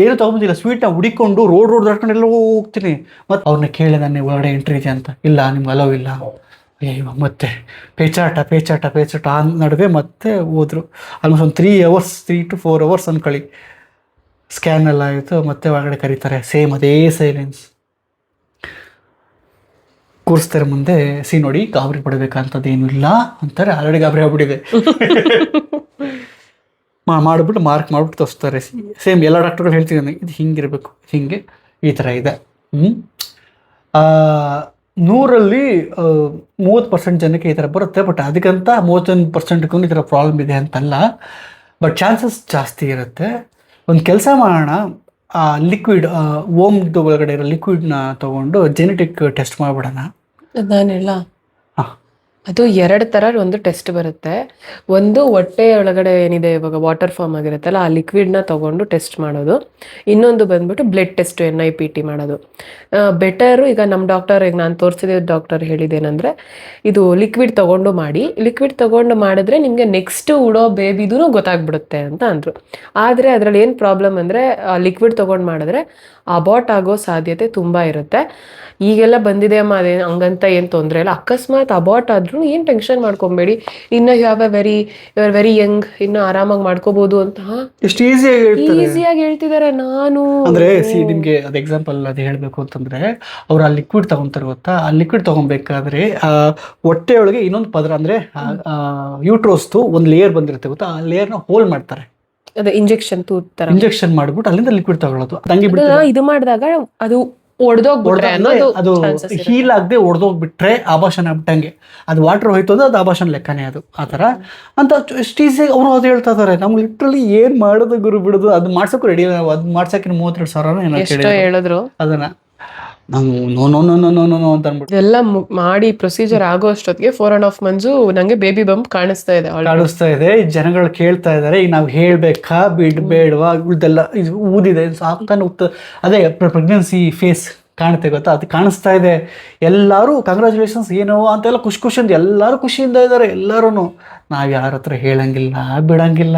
ಏನು ತೊಗೊಂಬಂದಿಲ್ಲ, ಸ್ವೀಟ್ನ ಹುಡಿಕೊಂಡು ರೋಡ್ ದಾಟ್ಕೊಂಡು ಎಲ್ಲ ಹೋಗ್ತೀನಿ. ಮತ್ತು ಅವ್ರನ್ನ ಕೇಳಿ ನಾನು ಒಳಗಡೆ ಎಂಟ್ರಿ ಇದೆ ಅಂತ. ಇಲ್ಲ, ನಿಮ್ಗೆ ಅಲೋ ಇಲ್ಲ. ಅಯ್ಯೋ, ಮತ್ತೆ ಪೇಚಾಟ ಆ ನಡುವೆ ಮತ್ತೆ ಹೋದ್ರು. ಆಲ್ಮೋಸ್ಟ್ ಒಂದು 3 to 4 hours ಅನ್ಕೊಳ್ಳಿ. ಸ್ಕ್ಯಾನ್ ಎಲ್ಲ ಆಯಿತು, ಮತ್ತೆ ಒಳಗಡೆ ಕರೀತಾರೆ. ಸೇಮ್ ಅದೇ ಸೈಲೆನ್ಸ್ ಕೂರಿಸ್ತಾರೆ ಮುಂದೆ. ನೋಡಿ, ಗಾಬರಿ ಪಡಬೇಕಂತದ್ದೇನು ಇಲ್ಲ ಅಂತಾರೆ. ಆಲ್ರೆಡಿ ಗಾಬರಿ ಆಗ್ಬಿಟ್ಟಿದೆ. ಮಾಡಿಬಿಟ್ಟು ಮಾರ್ಕ್ ಮಾಡಿಬಿಟ್ಟು ತೋರಿಸ್ತಾರೆ. ಸೇಮ್ ಎಲ್ಲ ಡಾಕ್ಟರ್ಗಳು ಹೇಳ್ತಿದ್ದಾನೆ, ಇದು ಹಿಂಗಿರಬೇಕು, ಹಿಂಗೆ ಈ ಥರ ಇದೆ. 100ರಲ್ಲಿ 30% ಜನಕ್ಕೆ ಈ ಥರ ಬರುತ್ತೆ. ಬಟ್ ಅದಕ್ಕಂತ 31%ಗೂ ಈ ಥರ ಪ್ರಾಬ್ಲಮ್ ಇದೆ ಅಂತಲ್ಲ, ಬಟ್ ಚಾನ್ಸಸ್ ಜಾಸ್ತಿ ಇರುತ್ತೆ. ಒಂದು ಕೆಲಸ ಮಾಡೋಣ, ಲಿಕ್ವಿಡ್ ಓಮ್ದು ಒಳಗಡೆ ಇರೋ ಲಿಕ್ವಿಡ್ನ ತೊಗೊಂಡು ಜೆನೆಟಿಕ್ ಟೆಸ್ಟ್ ಮಾಡಿಬಿಡೋಣ. ನಾನೆಲ್ಲ ಅದು 2 ಥರ ಒಂದು ಟೆಸ್ಟ್ ಬರುತ್ತೆ. ಒಂದು ಹೊಟ್ಟೆ ಒಳಗಡೆ ಏನಿದೆ ಇವಾಗ ವಾಟರ್ ಫಾರ್ಮ್ ಆಗಿರುತ್ತಲ್ಲ, ಆ ಲಿಕ್ವಿಡ್ನ ತೊಗೊಂಡು ಟೆಸ್ಟ್ ಮಾಡೋದು. ಇನ್ನೊಂದು ಬಂದ್ಬಿಟ್ಟು ಬ್ಲಡ್ ಟೆಸ್ಟ್, NIPT ಮಾಡೋದು. ಬೆಟರು ಈಗ ನಮ್ಮ ಡಾಕ್ಟರ್, ಈಗ ನಾನು ತೋರಿಸಿದ ಡಾಕ್ಟರ್ ಹೇಳಿದ್ದೇನೆಂದರೆ, ಇದು ಲಿಕ್ವಿಡ್ ತೊಗೊಂಡು ಮಾಡಿ, ಲಿಕ್ವಿಡ್ ತೊಗೊಂಡು ಮಾಡಿದ್ರೆ ನಿಮಗೆ ನೆಕ್ಸ್ಟ್ ಉಡೋ ಬೇಬಿದೂ ಗೊತ್ತಾಗ್ಬಿಡುತ್ತೆ ಅಂತ ಅಂದರು. ಆದರೆ ಅದರಲ್ಲಿ ಏನು ಪ್ರಾಬ್ಲಮ್ ಅಂದರೆ, ಲಿಕ್ವಿಡ್ ತೊಗೊಂಡು ಮಾಡಿದ್ರೆ ಅಬಾರ್ಟ್ ಆಗೋ ಸಾಧ್ಯತೆ ತುಂಬ ಇರುತ್ತೆ. ಈಗೆಲ್ಲ ಬಂದಿದೆ ಅಮ್ಮ, ಅದೇ ಹಂಗಂತ ಏನು ತೊಂದರೆ ಇಲ್ಲ. ಅಕಸ್ಮಾತ್ ಅಬಾರ್ಟ್ ಆದ್ರೂ ಏನು ಟೆನ್ಷನ್ ಮಾಡ್ಕೊಬೇಡಿ, ಇನ್ನು ಯು ಆರ್ ವೆರಿ ಯಂಗ್, ಇನ್ನು ಆರಾಮಾಗಿ ಮಾಡ್ಕೋಬಹುದು ಅಂತ ಎಷ್ಟು ಈಸಿಯಾಗಿ ಹೇಳ್ತಿದ್ದಾರೆ. ನಾನು ಅಂದ್ರೆ ನಿಮ್ಗೆ ಅದು ಎಕ್ಸಾಂಪಲ್ ಅದು ಹೇಳ್ಬೇಕು ಅಂತಂದ್ರೆ, ಅವ್ರು ಆ ಲಿಕ್ವಿಡ್ ತಗೊಂತಾರೆ ಗೊತ್ತಾ, ಆ ಲಿಕ್ವಿಡ್ ತಗೊಬೇಕಾದ್ರೆ ಹೊಟ್ಟೆ ಒಳಗೆ ಇನ್ನೊಂದು ಪದರ ಅಂದ್ರೆ ಯೂಟ್ರೋಸ್ದು ಒಂದು ಲೇಯರ್ ಬಂದಿರುತ್ತೆ ಗೊತ್ತಾ, ಆ ಲೇಯರ್ನ ಹೋಲ್ಡ್ ಮಾಡ್ತಾರೆ. ಅದೇ ಇಂಜೆಕ್ಷನ್ ಇಂಜೆಕ್ಷನ್ ಮಾಡ್ಬಿಟ್ಟು ಅಲ್ಲಿಂದ ಲಿಕ್ವಿಡ್ ತಗೊಳ್ಳೋದು. ಇದು ಮಾಡಿದಾಗ ಅದು ಅದು ಹೀಲ್ ಆಗದೆ ಒಡೆದೋಗ್ಬಿಟ್ರೆ ಆಭಾಷಣ ಆಗ್ಬಿಟ್ಟಂಗೆ, ಅದು ವಾಟರ್ ಹೋಯ್ತು ಅಂದ್ರೆ ಅದು ಆಭಾಷಣ ಲೆಕ್ಕನೇ ಅದು. ಆ ಥರ ಅಂತ ಎಷ್ಟು ಈಸಿಯಾಗಿ ಅವರು ಅದು ಹೇಳ್ತಾ ಇದ್ದಾರೆ. ನಮ್ಗೆ ಲಿಟ್ರಲಿ ಏನು ಮಾಡೋದು ಗುರು ಬಿಡೋದು, ಅದು ಮಾಡ್ಸೋಕೆ ರೆಡಿ. ಅದು ಮಾಡ್ಸೋಕೆ 32,000 ಹೇಳಿದ್ರು. ಅದನ್ನ ನಾವು ನೋ ಅಂತ ಅಂದ್ಬಿಟ್ಟು ಎಲ್ಲ ಮಾಡಿ ಪ್ರೊಸೀಜರ್ ಆಗೋ ಅಷ್ಟೊತ್ತಿಗೆ 4.5 months ನಂಗೆ ಬೇಬಿ ಬಂಪ್ ಕಾಣಿಸ್ತಾ ಇದೆ. ಜನಗಳು ಕೇಳ್ತಾ ಇದ್ದಾರೆ, ಈಗ ನಾವು ಹೇಳ್ಬೇಕಾ ಬೇಡವಾ, ಇದೆಲ್ಲ ಇದು ಊದಿದೆ ಸಾಕ್ತಾನೆ ಅದೇ ಪ್ರೆಗ್ನೆನ್ಸಿ ಫೇಸ್ ಕಾಣುತ್ತೆ ಗೊತ್ತಾ, ಅದು ಕಾಣಿಸ್ತಾ ಇದೆ. ಎಲ್ಲರೂ ಕಂಗ್ರ್ಯಾಚುಲೇಷನ್ಸ್ ಏನೋ ಅಂತೆಲ್ಲ ಖುಷಿಯಿಂದ ಎಲ್ಲರೂ ಖುಷಿಯಿಂದ ಇದ್ದಾರೆ ಎಲ್ಲರೂ. ನಾವು ಯಾರ ಹತ್ರ ಹೇಳಂಗಿಲ್ಲ, ಬಿಡಂಗಿಲ್ಲ.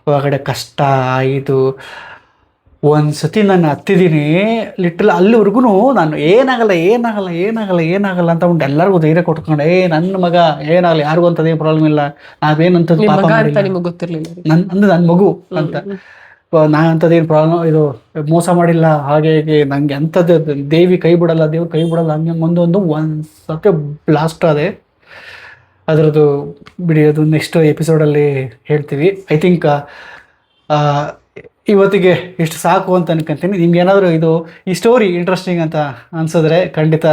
ಹೊರಗಡೆ ಕಷ್ಟ ಆಯಿತು. ಒಂದ್ಸತಿ ನಾನು ಹತ್ತಿದ್ದೀನಿ ಲಿಟ್ರಲ್, ಅಲ್ಲಿವರೆಗೂ ನಾನು ಏನಾಗಲ್ಲ ಅಂತ ಉಂಟು ಎಲ್ಲರಿಗೂ ಧೈರ್ಯ ಕೊಟ್ಕೊಂಡೆ. ನನ್ನ ಮಗ ಏನಾಗಲ್ಲ, ಯಾರಿಗೂ ಅಂತದೇ ಪ್ರಾಬ್ಲಮ್ ಇಲ್ಲ, ನಾವೇನಂತದ್ದು ಪಾಪ ನನ್ನ ಮಗು ಅಂತ, ನಾ ಅಂಥದ್ದೇನು ಪ್ರಾಬ್ಲಮ್, ಇದು ಮೋಸ ಮಾಡಿಲ್ಲ, ಹಾಗೆ ಹೀಗೆ ನಂಗೆ ಅಂಥದ್ದು ದೇವಿ ಕೈ ಬಿಡಲ್ಲ, ದೇವ್ರು ಕೈ ಬಿಡಲ್ಲ, ಹಂಗೆ ಒಂದು ಸತ್ಯ ಬ್ಲಾಸ್ಟ್ ಅದೇ. ಅದರದ್ದು ಬಿಡಿ, ಅದು ನೆಕ್ಸ್ಟ್ ಎಪಿಸೋಡಲ್ಲಿ ಹೇಳ್ತೀವಿ. ಐ ಥಿಂಕ್ ಇವತ್ತಿಗೆ ಇಷ್ಟು ಸಾಕು ಅಂತ ಅನ್ಕೊಂತೀನಿ. ನಿಮ್ಗೆ ಏನಾದರೂ ಈ ಸ್ಟೋರಿ ಇಂಟ್ರೆಸ್ಟಿಂಗ್ ಅಂತ ಅನ್ಸಿದ್ರೆ ಖಂಡಿತ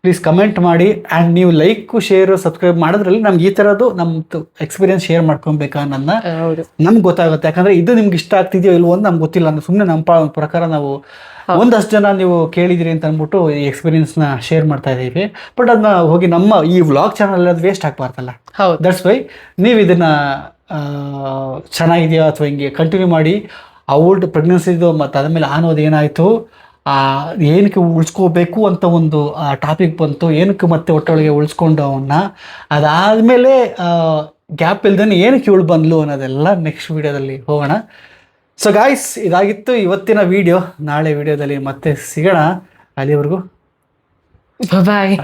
ಪ್ಲೀಸ್ ಕಮೆಂಟ್ ಮಾಡಿ. ಆ್ಯಂಡ್ ನೀವು ಲೈಕು ಶೇರು ಸಬ್ಸ್ಕ್ರೈಬ್ ಮಾಡೋದ್ರಲ್ಲಿ ನಮ್ಗೆ ಈ ಥರದ್ದು ನಮ್ಮದು ಎಕ್ಸ್ಪೀರಿಯನ್ಸ್ ಶೇರ್ ಮಾಡ್ಕೊಬೇಕಾ ನಮ್ಗೆ ಗೊತ್ತಾಗುತ್ತೆ. ಯಾಕಂದರೆ ಇದು ನಿಮ್ಗೆ ಇಷ್ಟ ಆಗ್ತಿದೆಯೋ ಇಲ್ವೋ ಅಂತ ನಮ್ಗೆ ಗೊತ್ತಿಲ್ಲ. ಅಂದ್ರೆ ಸುಮ್ಮನೆ ನಮ್ಮ ಪ್ರಕಾರ ನಾವು ಒಂದಷ್ಟು ಜನ ನೀವು ಕೇಳಿದಿರಿ ಅಂತ ಅಂದ್ಬಿಟ್ಟು ಈ ಎಕ್ಸ್ಪೀರಿಯನ್ಸ್ನ ಶೇರ್ ಮಾಡ್ತಾ ಇದ್ದೀವಿ. ಬಟ್ ಅದನ್ನ ಹೋಗಿ ನಮ್ಮ ಈ ವ್ಲಾಗ್ ಚಾನಲ್ ಅದು ವೇಸ್ಟ್ ಆಗ್ಬಾರ್ದಲ್ಲ. ದಟ್ಸ್ ವೈ ನೀವು ಇದನ್ನು ಚೆನ್ನಾಗಿದೆಯಾ ಅಥವಾ ಹಿಂಗೆ ಕಂಟಿನ್ಯೂ ಮಾಡಿ. ಅವಳು ಪ್ರೆಗ್ನೆನ್ಸಿದು ಮತ್ತು ಅದಾದಮೇಲೆ ಆನೋದು ಏನಾಯಿತು, ಏನಕ್ಕೆ ಉಳಿಸ್ಕೋಬೇಕು ಅಂತ ಒಂದು ಟಾಪಿಕ್ ಬಂತು, ಏನಕ್ಕೆ ಮತ್ತೆ ಒಟ್ಟೊಳಗೆ ಉಳಿಸ್ಕೊಂಡು ಅವನ್ನ, ಅದಾದಮೇಲೆ ಗ್ಯಾಪ್ ಇಲ್ದೇ ಏನಕ್ಕೆ ಇವಳು ಬಂದ್ಲು ಅನ್ನೋದೆಲ್ಲ ನೆಕ್ಸ್ಟ್ ವೀಡಿಯೋದಲ್ಲಿ ಹೋಗೋಣ. ಸೊ ಗಾಯ್ಸ್, ಇದಾಗಿತ್ತು ಇವತ್ತಿನ ವಿಡಿಯೋ. ನಾಳೆ ವಿಡಿಯೋದಲ್ಲಿ ಮತ್ತೆ ಸಿಗೋಣ. ಅಲ್ಲಿವರೆಗೂ ಬಾಯ್.